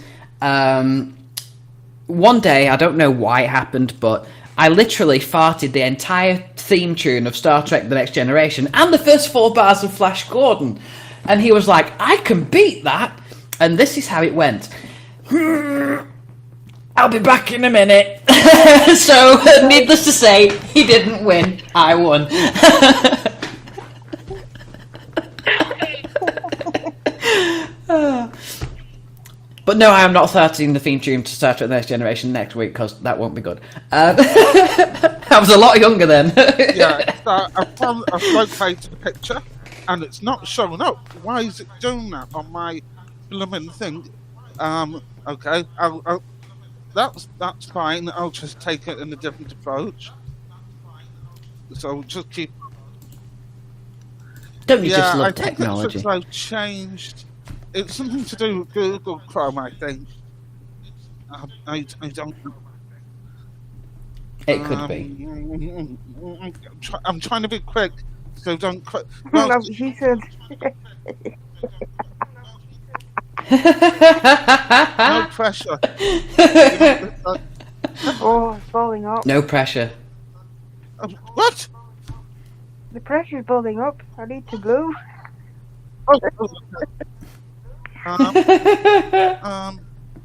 one day, I don't know why it happened, but I literally farted the entire theme tune of Star Trek The Next Generation and the first 4 bars of Flash Gordon. And he was like, I can beat that. And this is how it went. I'll be back in a minute. So, needless to say, he didn't win. I won. But no, I am not starting the theme tune to Star Trek The Next Generation next week, because that won't be good. I was a lot younger then. yeah, so I've located the picture, and it's not showing up. Why is it doing that on my blooming thing? Okay, that's fine. I'll just take it in a different approach. So just keep... Don't you just love I think technology? it's like changed... It's something to do with Google Chrome, I think. I don't... It could be. I'm trying to be quick, so don't... Well, Well, she said, no pressure. oh, it's building up. No pressure. What? The pressure's building up. I need to blow. Oh,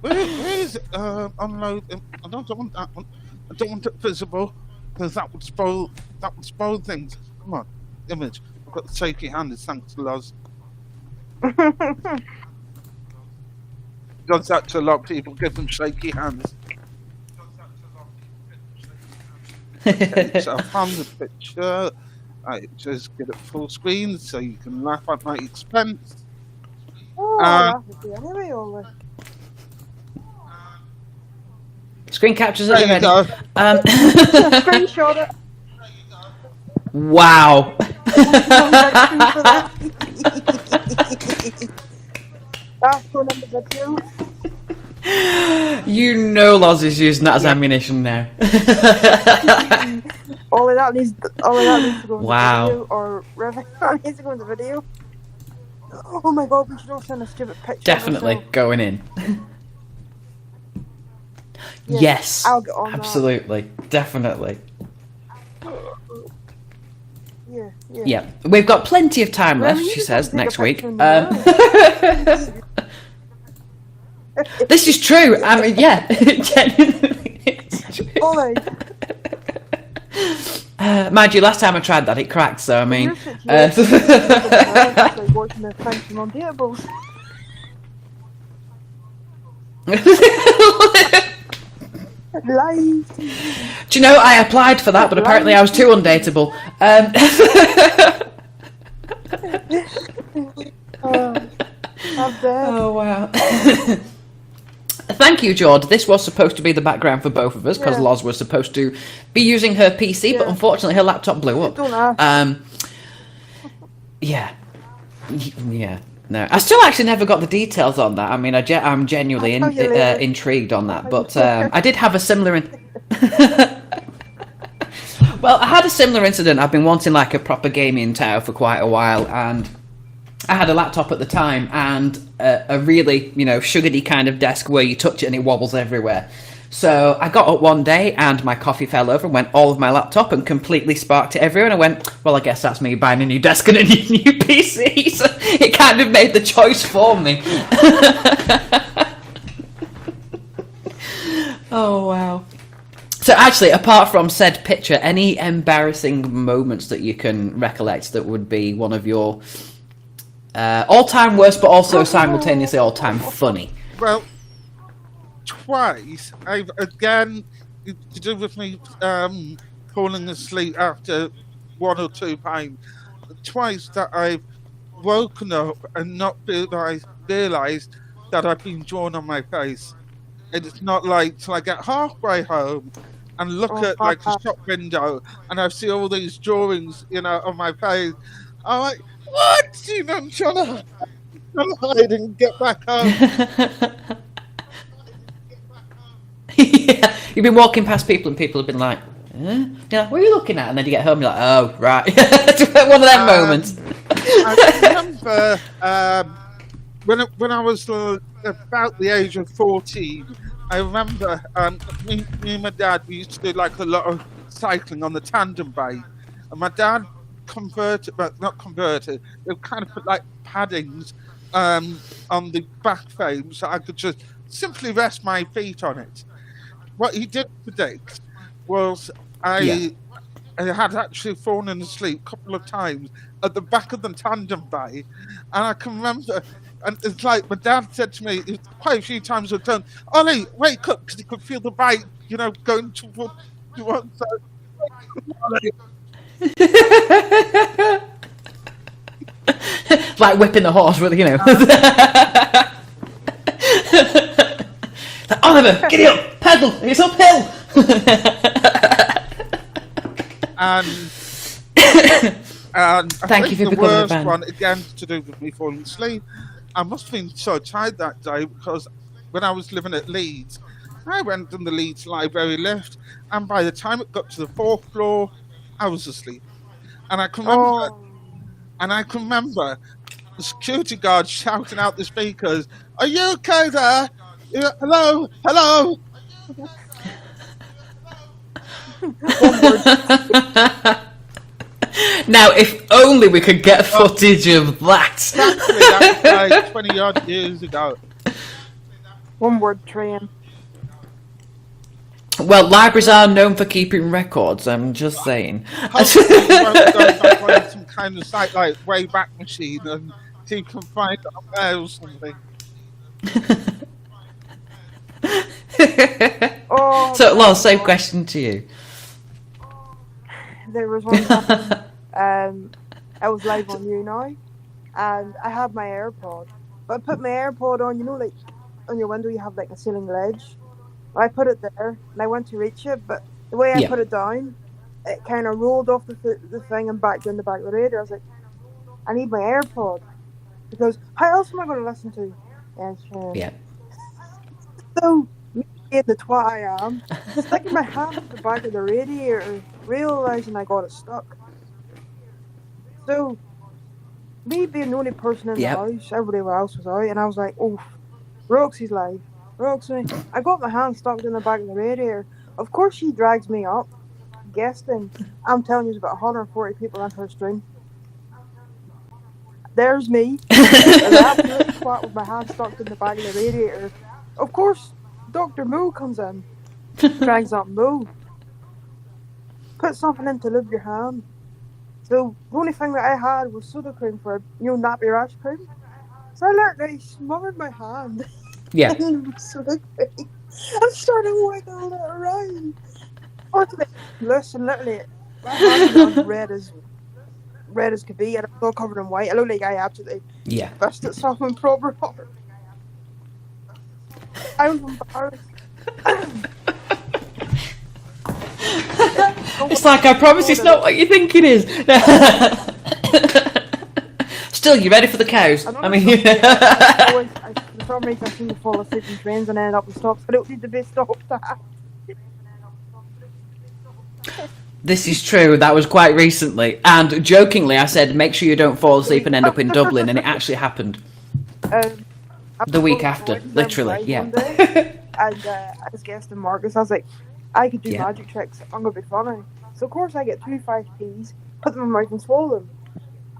where is it? Unload. I don't want that one. I don't want it visible, because that would spoil things. Come on, image. I've got the shaky hand. It's thanks to Loz. Does that to a lot of people. Give them shaky hands. Okay, so I found the picture. I just get it full screen so you can laugh at my expense. Oh, that would be anyway, Ollie. Screen captures it There you already. go. Screenshot it. Wow. That's phone number 2. You know Loz is using that as ammunition now. Ollie, that needs to go in Wow. the video, or River, that needs to go in the video. Oh my god, we should all send a stupid picture. Definitely of going in. Yeah, Yes. I'll get on absolutely. Definitely. that. Yeah. Yeah. We've got plenty of time Well, left, you she just says, take a next week. picture in the This is true. I mean, yeah. Genuinely, it's true. Ollie, Mind you, last time I tried that, it cracked, so I mean... your situation is like watching the function on tables. Live. Do you know, I applied for that, but apparently I was too undateable. I'm dead. Oh, wow. Thank you, George. This was supposed to be the background for both of us, because Yeah. Loz was supposed to be using her PC, but Yeah. unfortunately her laptop blew up. Don't ask. Yeah. Yeah. No, I still actually never got the details on that. I mean, I'm genuinely I'll tell you later. intrigued on that, I'll but tell you later. I did have a similar... Well, I had a similar incident. I've been wanting like a proper gaming tower for quite a while, and I had a laptop at the time and a really, sugary kind of desk where you touch it and it wobbles everywhere. So I got up one day and my coffee fell over and went all of my laptop and completely sparked it everywhere. And I went, well, I guess that's me buying a new desk and a new PC. So it kind of made the choice for me. Oh, wow. So actually, apart from said picture, any embarrassing moments that you can recollect that would be one of your all-time worst, but also simultaneously all-time funny? Well, twice, I've again, to do with me falling asleep after 1 or 2 pints, twice that I've woken up and not realised that I've been drawn on my face. And it's not like till I get halfway home and look at like a shop window and I see all these drawings, on my face. I'm like, what? I'm trying to hide and get back home. Yeah, you've been walking past people and people have been like, You're like, what are you looking at? And then you get home, you're like, oh, right. One of them moments. I remember when I was about the age of 14, I remember me and my dad, we used to do like a lot of cycling on the tandem bike. And my dad not converted, they kind of put like paddings on the back frame so I could just simply rest my feet on it. What he did predict was I had actually fallen asleep a couple of times at the back of the tandem bike, and I can remember, and it's like my dad said to me quite a few times I've done, Ollie, wake up, because he could feel the bike, going towards one side. Like whipping the horse with, Like, Oliver, get it up, pedal, it's uphill. And I Thank think you for the becoming a worst fan. one, again, to do with me falling asleep, I must have been so tired that day because when I was living at Leeds, I went in the Leeds library lift, and by the time it got to the 4th floor, I was asleep. And I can remember, the security guard shouting out the speakers, "Are you okay there? Hello, hello." Now, if only we could get footage of that. Exactly, that was like 20 odd years ago. One word, train. Well, libraries are known for keeping records, I'm just saying. Hopefully you won't go back on some kind of site like Wayback Machine and see if you can find it on there or something. So, Laura, same question to you. There was one time, I was live on YouNow, and I had my AirPod. But I put my AirPod on, like on your window you have like a ceiling ledge. I put it there, and I went to reach it, but the way I put it down, it kind of rolled off the thing and back down the back of the radio. I was like, I need my AirPod, because how else am I going to listen to? Yeah. So, me being the twat I am, sticking my hand at the back of the radiator, realising I got it stuck. So, me being the only person in the house, everybody else was out, and I was like, oh, Roxy's live. Roxy, I got my hand stuck in the back of the radiator. Of course she drags me up, guessing. I'm telling you, there's about 140 people on her stream. There's me, an absolute twat with my hand stuck in the back of the radiator. Of course, Dr. Moo comes in, drags up Moo. Put something in to lube your hand. So the only thing that I had was soda cream for, nappy rash cream. So I literally smothered my hand. Yeah. Soda cream. I started wiggling it around. Listen, literally, my hand was red as could be, and it was all covered in white. I looked like I absolutely fisted at something proper. I was embarrassed. It's like, I promise it's not what you think it is. Still, you ready for the cows? I mean, for some reason I seem to fall asleep in trains and end up in stops. I don't need to be stopped at. This is true. That was quite recently. And jokingly, I said, make sure you don't fall asleep and end up in Dublin. And it actually happened. I The was week going after, to literally, Live yeah. one day, and I was guesting Marcus. I was like, I could do Yeah. magic tricks. I'm gonna be funny. So of course I get 2 5Ps, put them in my mouth and swallow them.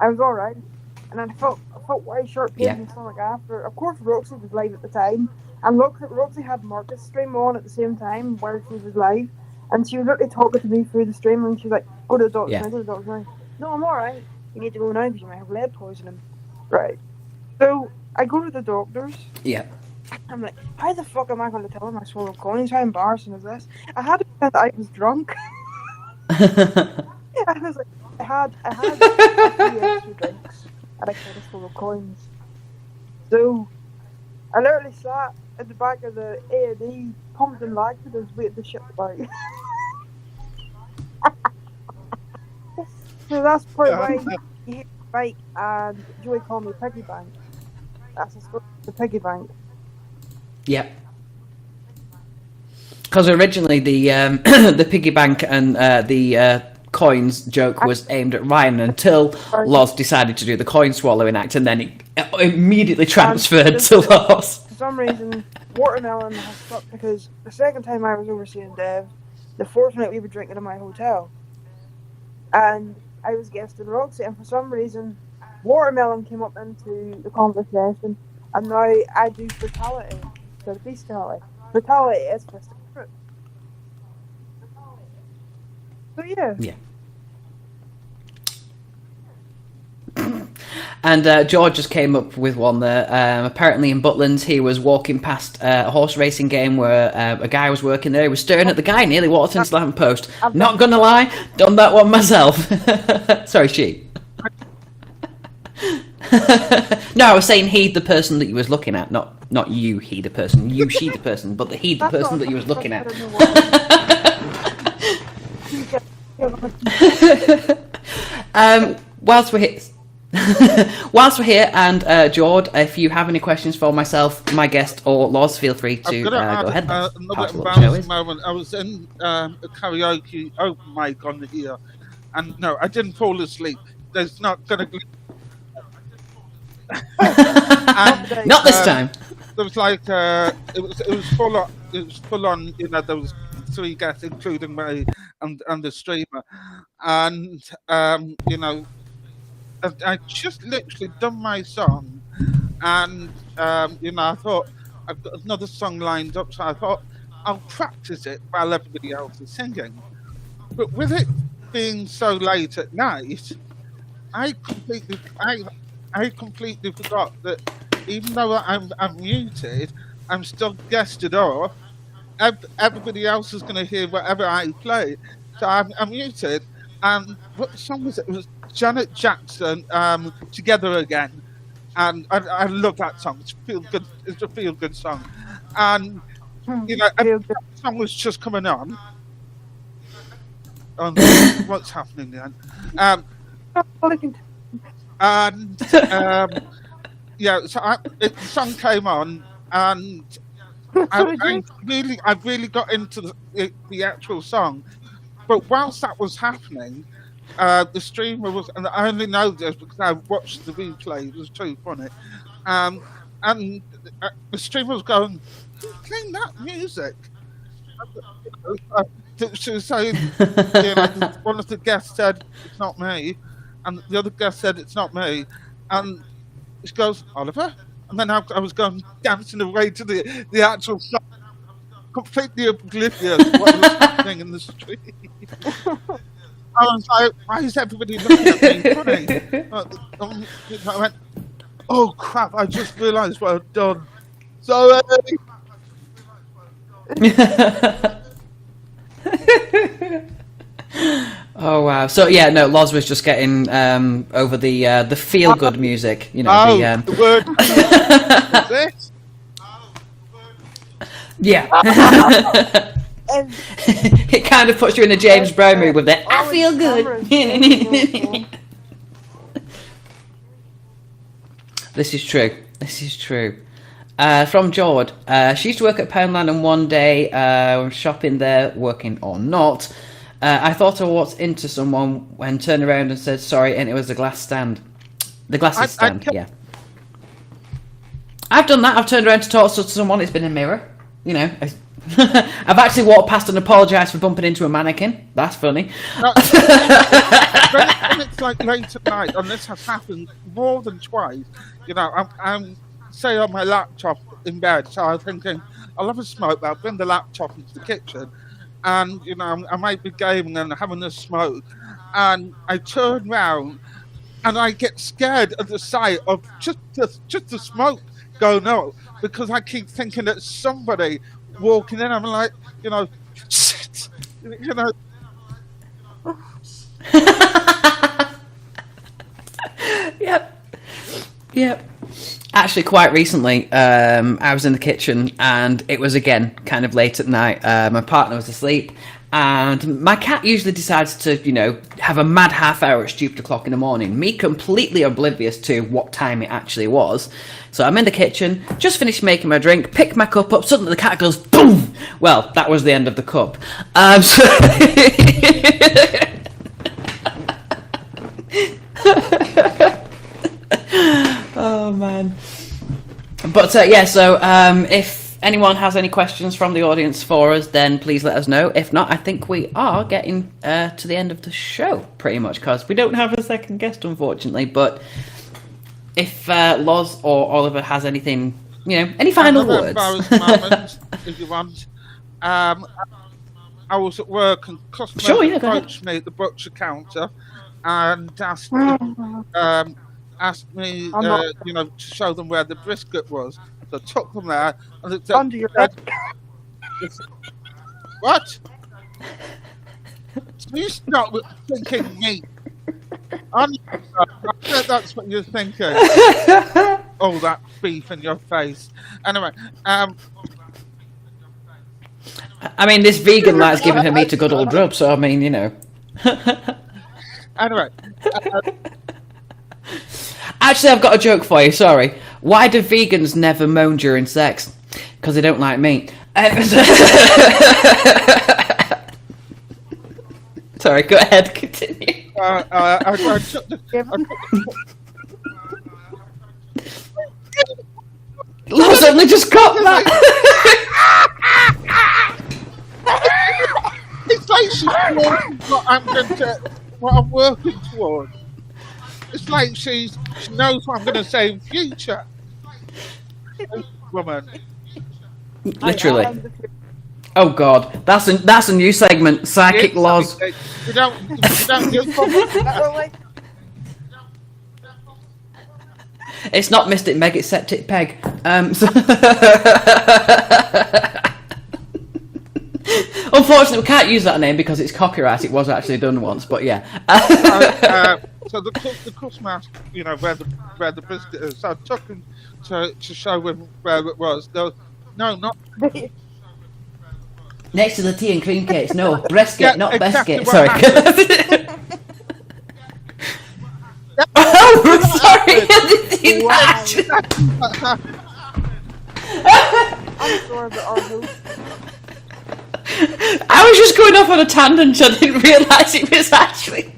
I was all right, and then I felt white sharp pains Yeah. in my stomach after. Of course Roxy was live at the time, and Roxy had Marcus stream on at the same time while she was live, and she was literally talking to me through the stream, and she was like, "Go to the doctor Yeah. now, go to the doctor now." No, I'm all right. You need to go now because you might have lead poisoning. Right. So I go to the doctors. Yeah. I'm like, how the fuck am I going to tell him I swallowed coins? How embarrassing is this? I had to pretend that I was drunk. I was like, I had a few extra drinks, and I could have swallowed coins. So I literally sat at the back of the A&E, pumped in laxatives, waiting to shit about. So that's probably why you hear Mike and Joey call me Piggy Bank. That's the Piggy Bank. Yep. Because originally the the piggy bank and the coins joke was aimed at Ryan until Loz decided to do the coin swallowing act, and then it immediately transferred to Loz. For some reason, watermelon has stuck because the second time I was overseeing Dev, the fourth night we were drinking in my hotel, and I was guesting Roxy, and for some reason, watermelon came up into the conversation, and now I do brutality, so the bestiality. Brutality is for secret. So yeah. Yeah. And George just came up with one there. Apparently in Butlins, he was walking past a horse racing game where a guy was working there. He was staring at the guy, nearly walked into the lamppost. Not gonna lie, done that one myself. Sorry, she. No, I was saying he, the person that you was looking at, not you, he, the person. You, she, the person, but he, the person that you was looking at. Whilst we're here, and Jord, if you have any questions for myself, my guest, or Loz, feel free to go ahead. Another That's what the show embarrassing is. moment. I was in a karaoke open mic on the here, and no, I didn't fall asleep. There's not gonna be. And, Not this time. There was like it was full on. It was full on. You know, there was 3 guests, including me and the streamer, and you know, I just literally done my song, and you know, I thought I've got another song lined up, so I thought I'll practice it while everybody else is singing. But with it being so late at night, I completely forgot that even though I'm muted, I'm still guested off. Everybody else is going to hear whatever I play, so I'm muted. And what song was it? It was Janet Jackson, "Together Again," and I love that song. It's feel good. It's a feel good song, and you know, Feel that song was just coming on. What's happening then? And yeah, so the song came on, and I really got into the actual song. But whilst that was happening, the streamer was, and I only know this because I watched the replay. It was too funny, and the streamer was going, "Who's playing that music?" She was saying, you know, one of the guests said, "It's not me," and the other guest said, "It's not me," and she goes, "Oliver," and then I was going dancing away to the actual song, completely oblivious to what was happening in the street. I was like, "Why is everybody looking at me funny?" I went, "Oh crap! I just realised what I've done." So. Oh wow! So yeah, no, Loz was just getting over the feel good music, you know. The word. What's it? Yeah. And It kind of puts you in a James Brown mood with the "I feel good." This is true. This is true. From Jord, she used to work at Poundland, and one day shopping there, working or not, I thought I walked into someone when turned around and said sorry, and it was the glass stand. The glasses stand, yeah. I've done that. I've turned around to talk to someone. It's been a mirror. You know. I've actually walked past and apologised for bumping into a mannequin. That's funny. When it's like late at night, and this has happened more than twice, you know, I'm say on my laptop in bed, so I'm thinking, I'll have a smoke, but I'll bring the laptop into the kitchen, and, you know, I might be gaming and having a smoke, and I turn round, and I get scared at the sight of just the smoke going up, because I keep thinking that somebody walking in, I'm like, you know, shit, you know. Yep. Actually, quite recently, I was in the kitchen, and it was again kind of late at night. My partner was asleep, and my cat usually decides to, you know, have a mad half hour at stupid o'clock in the morning. Me completely oblivious to what time it actually was. So I'm in the kitchen, just finished making my drink, pick my cup up, suddenly the cat goes boom. Well, that was the end of the cup. Oh man. But yeah, so if anyone has any questions from the audience for us, then please let us know. If not, I think we are getting to the end of the show pretty much, because we don't have a second guest, unfortunately. But if Loz or Oliver has anything, you know, any final words. Moment, if you want. I was at work and customer approached me at the butcher counter and asked me, you know, to show them where the brisket was. So I took them there. And it Under your bed. What? You stop thinking meat. I bet that's what you're thinking. Oh, that beef in your face. Anyway, I mean, this vegan like's giving her meat a good old rub, so I mean, you know. Anyway. Actually, I've got a joke for you, sorry. Why do vegans never moan during sex? Because they don't like meat. Sorry, go ahead, continue. I took the... Loz only just got that! It's like she's working what I'm working towards. It's like she knows what I'm going to say in future. Woman. Literally. Oh God, that's a new segment. Psychic Loz. You don't give a It's not Mystic Meg, it's Septic Peg. Unfortunately, we can't use that name because it's copyright. It was actually done once, but yeah. So the customer asked, you know, where the biscuit is. So I took him to show him where it was. No, not next to the tea and cream cakes. No, brisket, yeah, not exactly biscuit. Sorry. Oh, sorry. Wow. I'm sorry, but our host. I was just going off on a tangent. I didn't realise it was actually.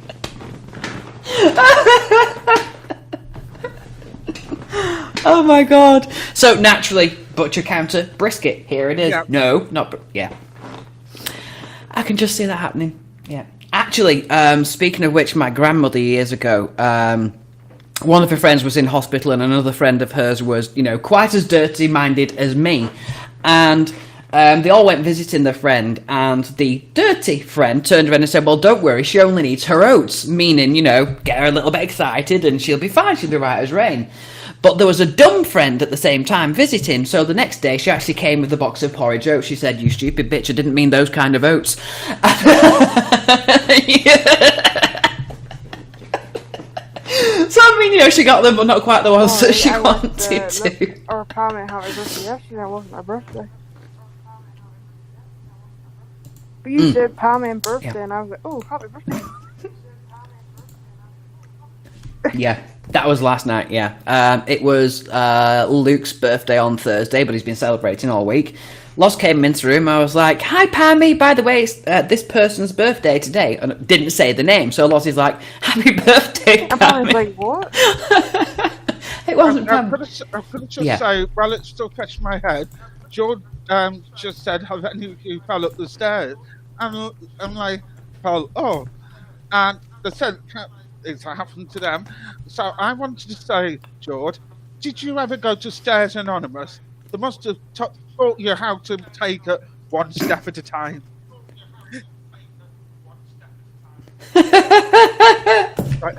Oh my God. So naturally, butcher counter, brisket. Here it is. Yeah. No, not yeah. I can just see that happening. Yeah. Actually, speaking of which, my grandmother years ago, one of her friends was in hospital, and another friend of hers was, you know, quite as dirty-minded as me, and they all went visiting their friend, and the dirty friend turned around and said, well, don't worry, she only needs her oats, meaning, you know, get her a little bit excited and she'll be fine, she'll be right as rain. But there was a dumb friend at the same time visiting, so the next day she actually came with a box of porridge oats. She said, you stupid bitch, I didn't mean those kind of oats. So, I mean, you know, she got them, but not quite the ones that she wanted to. Our Pammy had her birthday yesterday, it wasn't her birthday. But you said Pammy and birthday, and I was like, oh, happy birthday. Yeah, that was last night, yeah. It was Luke's birthday on Thursday, but he's been celebrating all week. Loz came into the room. I was like, "Hi, Pammy. By the way, it's this person's birthday today," and it didn't say the name. So Loz is like, "Happy birthday, And I was Pammy." like, what? It wasn't I'm Pam. gonna just Yeah. say, while it's still fresh in my head, George just said, "Have any of you fell up the stairs?" And I'm like, "Well, oh," and they said it's happened to them. So I wanted to say, George, did you ever go to Stairs Anonymous? They must have taught you how to take it one step at a time. Right.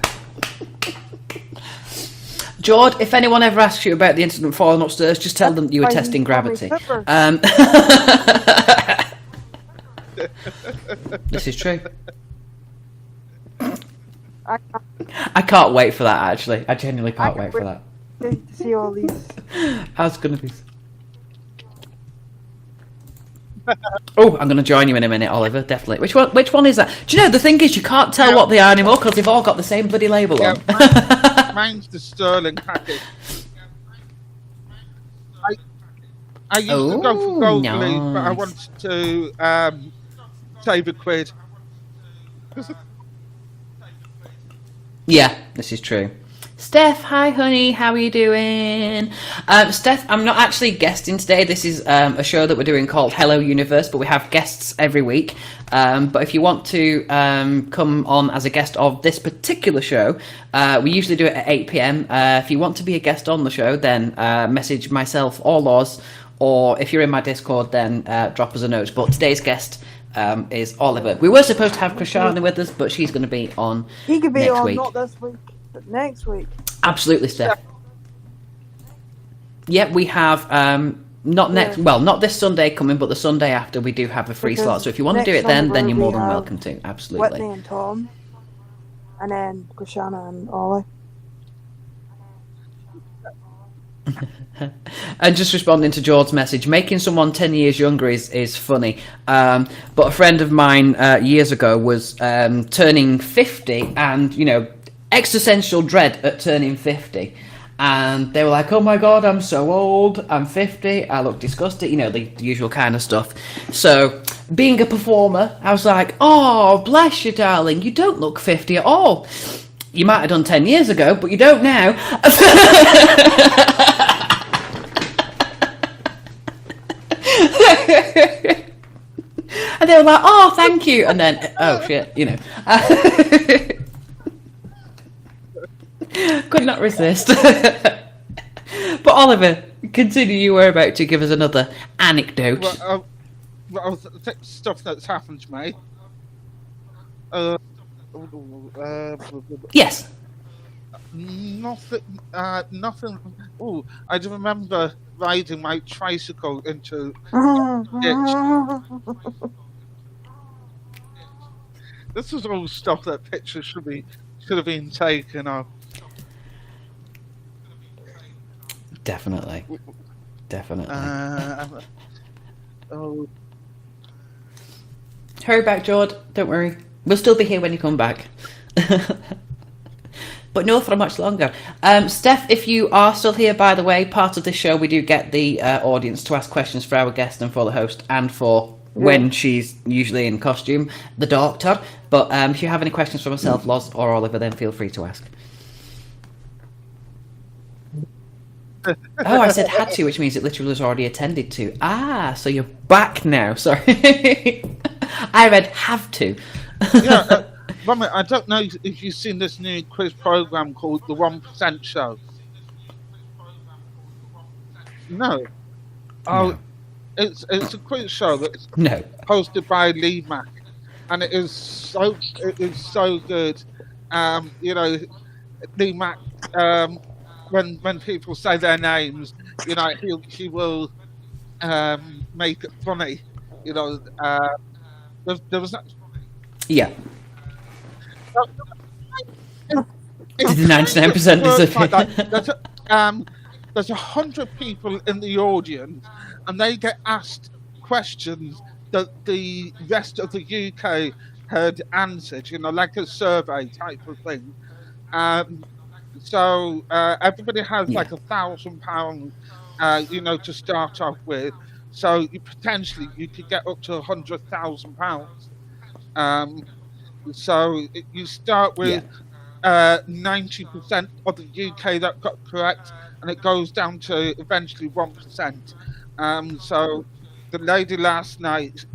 George, if anyone ever asks you about the incident falling upstairs, just tell them you were Why testing you call me gravity. Pepper? This is true. I can't wait for that, actually. I genuinely can't wait for that. can't to see all these. How's it going to be? Oh, I'm going to join you in a minute, Oliver. Definitely. Which one is that? Do you know, the thing is, you can't tell what they are anymore because they've all got the same bloody label Yeah, on. mine's the Sterling package. I used to go for gold leaf, but I nice. wanted to save a quid. Yeah, this is true. Steph, hi honey, how are you doing? Steph, I'm not actually guesting today. This is a show that we're doing called Hello Universe, but we have guests every week. But if you want to come on as a guest of this particular show, we usually do it at 8 p.m. If you want to be a guest on the show, then message myself or Loz, or if you're in my Discord, then drop us a note. But today's guest is Oliver. We were supposed to have Krishana with us, but she's going to be on He could be next on week. not this week, but next week. Absolutely, Steph. Yep, we have not next. Well, not this Sunday coming, but the Sunday after we do have a free Because slot. So if you want to do next it then Sunday you're we more than have welcome to. Absolutely. Whitney and Tom, and then Krishana and Ollie. And just responding to George's message, making someone 10 years younger is funny. But a friend of mine years ago was turning 50, and existential dread at turning 50. And they were like, "Oh my god, I'm so old, I'm 50, I look disgusted," the usual kind of stuff. So, being a performer, I was like, "Oh, bless you, darling, you don't look 50 at all. You might have done 10 years ago, but you don't now." And they were like, "Oh, thank you," and then, oh shit, could not resist. But Oliver, continue. You were about to give us another anecdote. Stuff that's happened to me. Yes. Nothing. Oh, I do remember riding my tricycle into This was all stuff that pictures should have been taken of. Definitely. Oh, Hurry back, George. Don't worry. We'll still be here when you come back. But no for much longer. Steph, if you are still here, by the way, part of this show, we do get the audience to ask questions for our guest and for the host and for when she's usually in costume, the doctor. But if you have any questions for myself, Loz, or Oliver, then feel free to ask. Oh, I said had to, which means it literally was already attended to. Ah, so you're back now. Sorry. I read have to. yeah. Robert, I don't know if you've seen this new quiz program called The 1% Show. No. Oh, No. it's a quiz show that's No. hosted by Lee Mack, and it is so good. Lee Mack. When people say their names, he will make it funny. There was that. Yeah. Did the 99% disappear? There's 100 people in the audience, and they get asked questions that the rest of the UK had answered. Like a survey type of thing. So everybody has like £1,000, to start off with. so potentially you could get up to £100,000. So you start with 90% of the UK that got correct, and it goes down to eventually 1%. So the lady last night,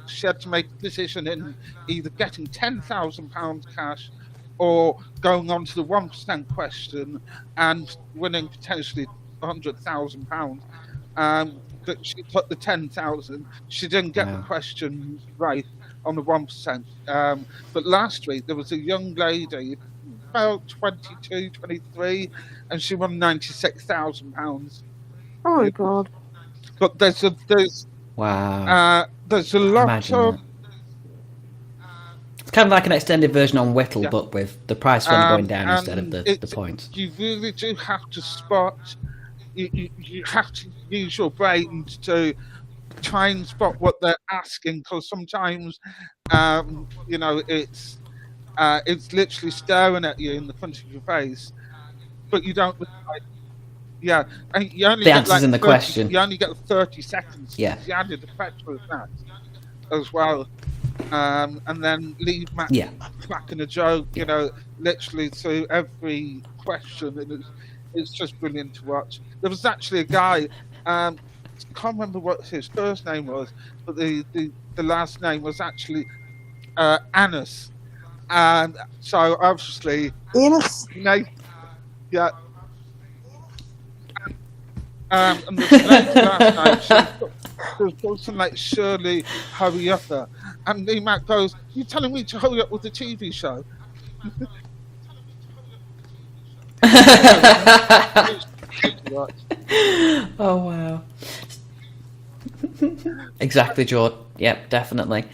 she had to make a decision in either getting £10,000 cash or going on to the 1% question and winning potentially £100,000. But she took the 10,000. She didn't get the question right on the 1%. But last week there was a young lady, about 22, 23, and she won £96,000. Oh my god. But there's a Wow. there's a lot Imagine of that. It's kind of like an extended version on Whittle, but with the price fund going down instead of the points. You really do have to spot. You have to use your brains to try and spot what they're asking, because sometimes, it's literally staring at you in the front of your face, but you don't. Yeah, and you only The get answer's in the question. You only get 30 seconds. Yeah. You added the pressure of that as well, and then leave Matt cracking a joke. Literally through every question, and it's just brilliant to watch. There was actually a guy. I can't remember what his first name was, but the last name was actually Anus, and so obviously Anus. Yeah. And the lady last night, she was something like Shirley Hurry Upper, and the Matt goes, "You telling me to hurry up with the TV show?" Oh wow. Exactly, George. Yep, definitely.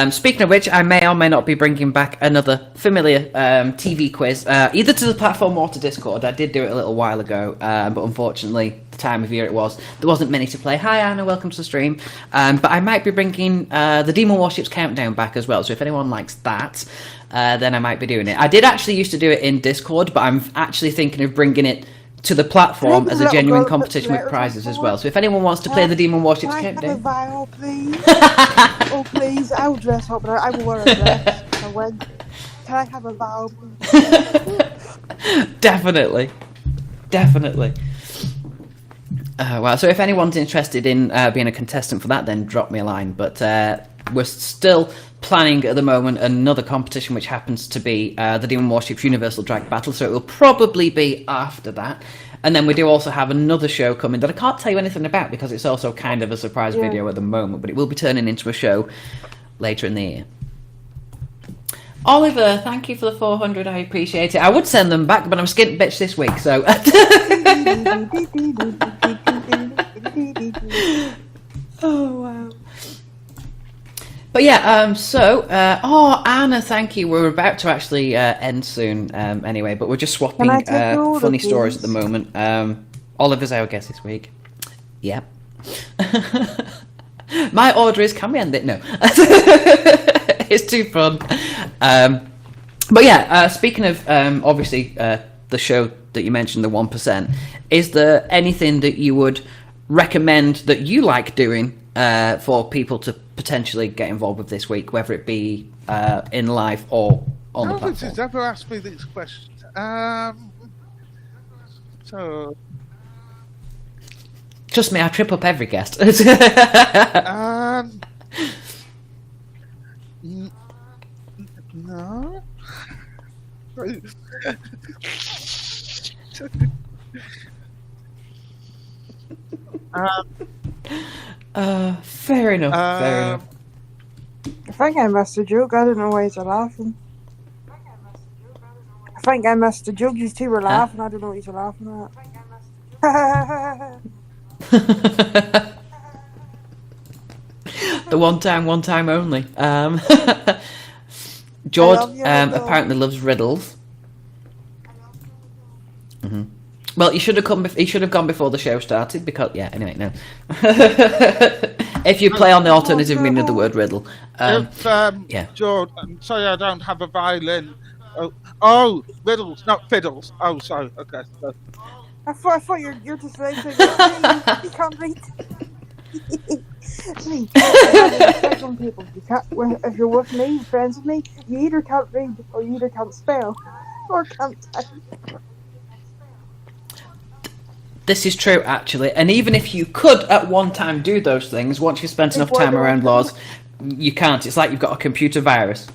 Speaking of which, I may or may not be bringing back another familiar TV quiz, either to the platform or to Discord. I did do it a little while ago, but unfortunately, the time of year there wasn't many to play. Hi Anna, welcome to the stream. But I might be bringing the Demon Warships Countdown back as well, so if anyone likes that, then I might be doing it. I did actually used to do it in Discord, but I'm actually thinking of bringing it to the platform as a genuine competition with prizes as well. So if anyone wants to play the Demon Warships Countdown... Can I have a vial, please? Oh, please. I will dress up, but I will wear a dress. A wig. Can I have a vial, please? Definitely. Well, so if anyone's interested in being a contestant for that, then drop me a line. But we're still planning at the moment another competition, which happens to be the Demon Warships Universal Drag Battle, so it will probably be after that. And then we do also have another show coming that I can't tell you anything about because it's also kind of a surprise video at the moment, but it will be turning into a show later in the year. Oliver, thank you for the 400, I appreciate it. I would send them back, but I'm skint bitch this week, so... Oh, wow. But yeah, Anna, thank you. We're about to actually end soon anyway, but we're just swapping funny stories at the moment. Oliver's our guest this week. Yep. My order is, can we end it? No. It's too fun. But yeah, speaking of, obviously, the show that you mentioned, the 1%, is there anything that you would recommend that you like doing for people to potentially get involved with this week, whether it be in live or on the platform? Nobody's ever asked me these questions. So... Trust me, I trip up every guest. No. Fair enough. Fair enough. I think I missed a joke. I don't know why you're laughing. I think I missed a joke. You two were laughing. I don't know what you're laughing at. The one time only. George apparently loves riddles. Mm-hmm. Well, you should have come. He should have gone before the show started because anyway, no. If you play on the alternative meaning of the word riddle, George, I'm sorry, I don't have a violin. Oh, riddles, not fiddles. Oh, sorry. Okay. I thought you're just racing. You can't read. See, I said some people, if you're with me, friends with me, you either can't read, or you either can't spell, or can't type. This is true, actually. And even if you could at one time do those things, once you've spent enough time around laws, you can't. It's like you've got a computer virus.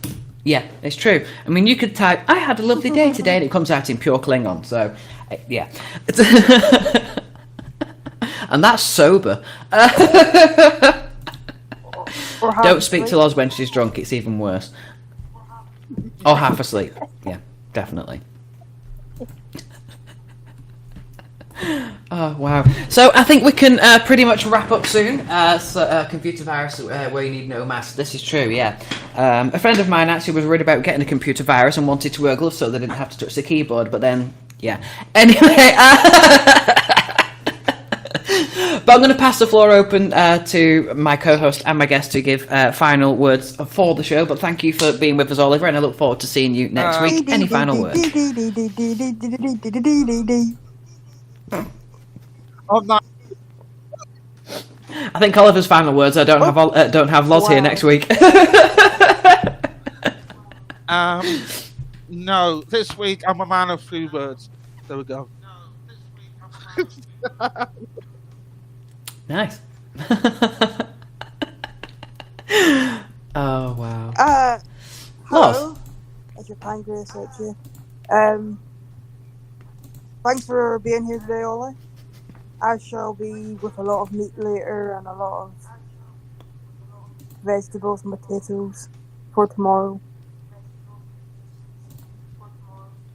Yeah, it's true. I mean, you could type, I had a lovely day today, and it comes out in pure Klingon. So, yeah. And that's sober. Don't speak to Loz when she's drunk. It's even worse. Or half asleep. Yeah, definitely. Oh, wow. So I think we can pretty much wrap up soon. Computer virus where you need no mask. This is true, yeah. A friend of mine actually was worried about getting a computer virus and wanted to wear gloves so they didn't have to touch the keyboard, but then, yeah. Anyway, but I'm going to pass the floor open to my co-host and my guest to give final words for the show. But thank you for being with us, Oliver, and I look forward to seeing you next week. Any final words? I think Oliver's final words. I don't have Loz here next week. No, this week I'm a man of few words. There we go. Nice. Oh wow. Hello. As your pancreas at you. Thanks for being here today, Ollie. I shall be with a lot of meat later and a lot of vegetables and potatoes for tomorrow.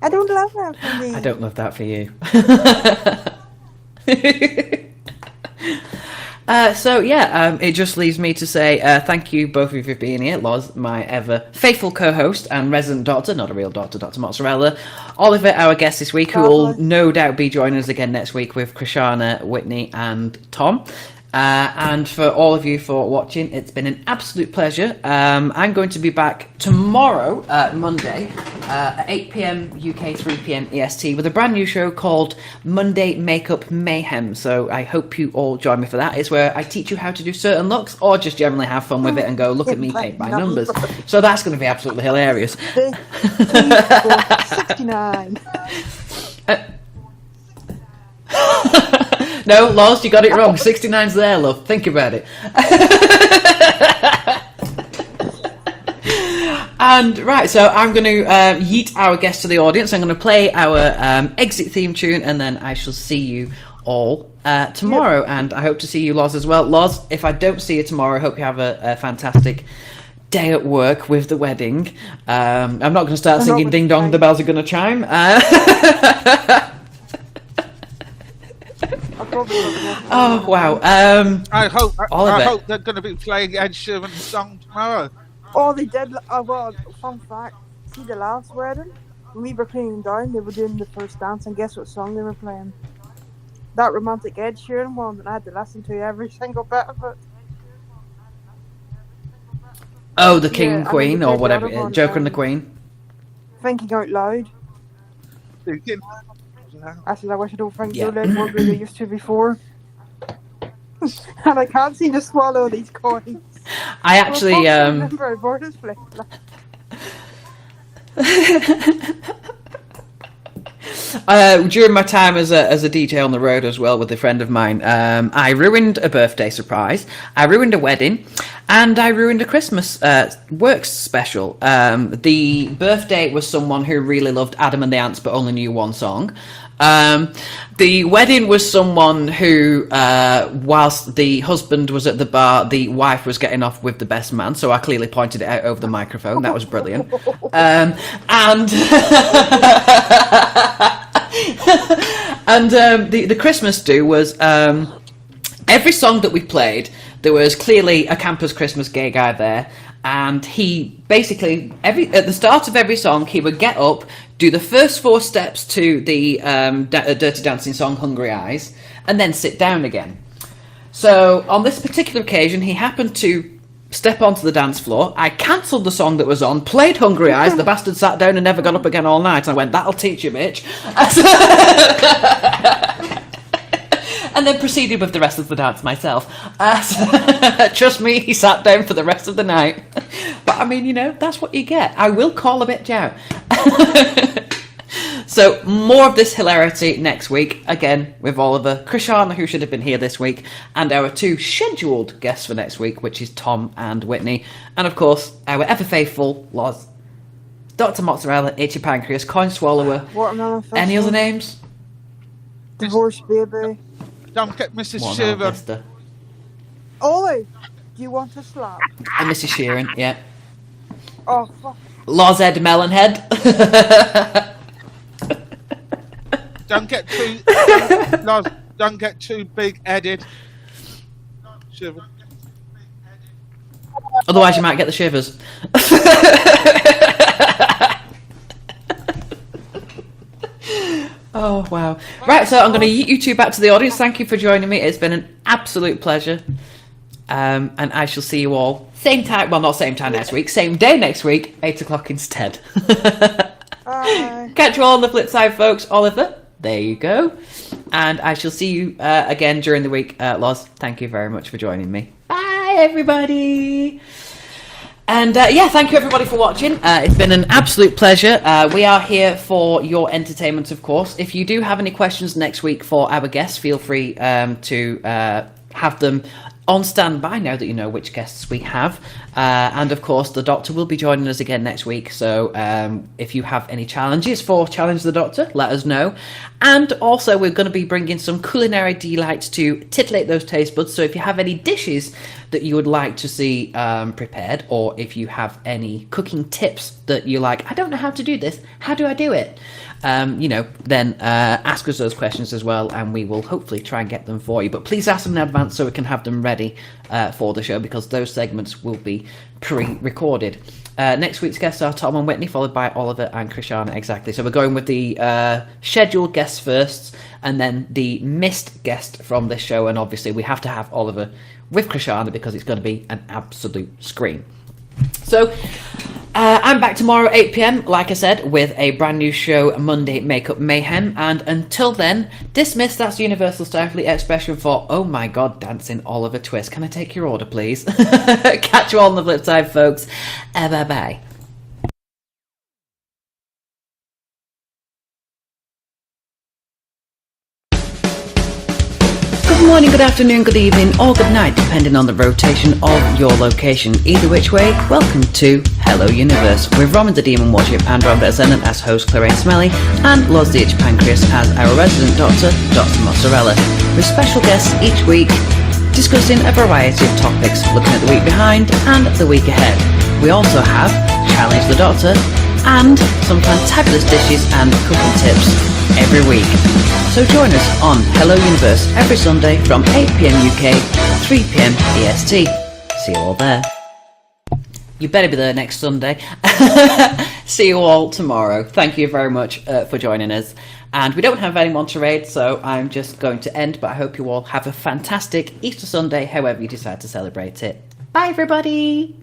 I don't love that for me. I don't love that for you. So yeah, it just leaves me to say thank you both of you for being here. Loz, my ever faithful co-host and resident doctor, not a real doctor, Dr. Mozzarella. Oliver, our guest this week, who will no doubt be joining us again next week with Krishana, Whitney and Tom. And for all of you for watching, it's been an absolute pleasure. I'm going to be back tomorrow, Monday, at 8 p.m. UK, 3 p.m. EST, with a brand new show called Monday Makeup Mayhem. So I hope you all join me for that. It's where I teach you how to do certain looks, or just generally have fun with it and go, look at me paint by numbers. So that's going to be absolutely hilarious. 69. No, Loz, you got it wrong. 69's there, love. Think about it. And, right, so I'm going to yeet our guest to the audience. I'm going to play our exit theme tune, and then I shall see you all tomorrow. Yep. And I hope to see you, Loz, as well. Loz, if I don't see you tomorrow, I hope you have a fantastic day at work with the wedding. I'm not going to start singing Ding Dong, the bells are going to chime. Oh wow! I hope they're going to be playing Ed Sheeran's song tomorrow. Oh, they did. Well, fun fact: see the last wedding, when we were cleaning down, they were doing the first dance, and guess what song they were playing? That romantic Ed Sheeran one, and I had to listen to every single bit of it. Oh, the King and Queen, or whatever, Joker and the Queen. Thinking out loud. I said, I wish I don't think so loud more than they used to before. And I can't seem to swallow these coins. I actually remember I bought this place. During my time as a DJ on the road as well with a friend of mine, I ruined a birthday surprise, I ruined a wedding, and I ruined a Christmas works special. The birthday was someone who really loved Adam and the Ants but only knew one song. The wedding was someone who, whilst the husband was at the bar, the wife was getting off with the best man, so I clearly pointed it out over the microphone. That was brilliant. And the Christmas do was every song that we played, there was clearly a campus Christmas gay guy there, and he basically at the start of every song he would get up, do the first 4 steps to the Dirty Dancing song Hungry Eyes, and then sit down again. So on this particular occasion he happened to step onto the dance floor. I cancelled the song that was on, played Hungry Eyes, the bastard sat down and never got up again all night. I went, that'll teach you, bitch. and then proceeded with the rest of the dance myself. Trust me, he sat down for the rest of the night. But I mean, you know, that's what you get. I will call a bitch out. So, more of this hilarity next week, again, with Oliver, Krishana, who should have been here this week, and our 2 scheduled guests for next week, which is Tom and Whitney, and of course, our ever-faithful Loz, Dr. Mozzarella, Itchy Pancreas, Coin Swallower, Watermelon Festival. any other names? Divorce baby. Don't get Mrs. One Sheeran. Mister. Ollie, do you want a slap? And Mrs. Sheeran, yeah. Oh, fuck. Loz Ed Melonhead. Don't get too. Don't get too big-headed. Sheeran. Otherwise, you might get the shivers. Oh, wow. Right, so I'm going to yeet you two back to the audience. Thank you for joining me. It's been an absolute pleasure. And I shall see you all same time. Well, not same time next week. Same day next week. 8 o'clock instead. Bye. Catch you all on the flip side, folks. Oliver, there you go. And I shall see you again during the week. Loz, thank you very much for joining me. Bye, everybody. And thank you everybody for watching. It's been an absolute pleasure. We are here for your entertainment, of course. If you do have any questions next week for our guests, feel free to have them on standby now that you know which guests we have. And of course, the Doctor will be joining us again next week. So if you have any challenges for Challenge the Doctor, let us know. And also, we're going to be bringing some culinary delights to titillate those taste buds. So if you have any dishes that you would like to see prepared, or if you have any cooking tips that you like, I don't know how to do this, how do I do it? Then ask us those questions as well, and we will hopefully try and get them for you. But please ask them in advance so we can have them ready for the show, because those segments will be pre-recorded. Next week's guests are Tom and Whitney, followed by Oliver and Krishana, exactly. So we're going with the scheduled guests first, and then the missed guest from this show, and obviously we have to have Oliver with Krishana because it's going to be an absolute scream. So I'm back tomorrow 8 p.m, like I said, with a brand new show, Monday Makeup Mayhem. And until then, dismiss. That's Universal Starfleet expression for, oh my god, dancing Oliver Twist. Can I take your order, please? Catch you all on the flip side, folks. Bye-bye. Good morning, good afternoon, good evening, or good night, depending on the rotation of your location. Either which way, welcome to Hello Universe, with Roman the Demon Warship and Robert Ascendant as host Clarence Smelly, and Loz the Itch Pancreas as our resident doctor, Dr. Mozzarella, with special guests each week, discussing a variety of topics, looking at the week behind and the week ahead. We also have Challenge the Doctor, and some fantabulous dishes and cooking tips every week. So join us on Hello Universe every Sunday from 8 p.m. UK, 3 p.m. EST. See you all there. You better be there next Sunday. See you all tomorrow. Thank you very much for joining us. And we don't have anyone to raid, so I'm just going to end, but I hope you all have a fantastic Easter Sunday, however you decide to celebrate it. Bye, everybody!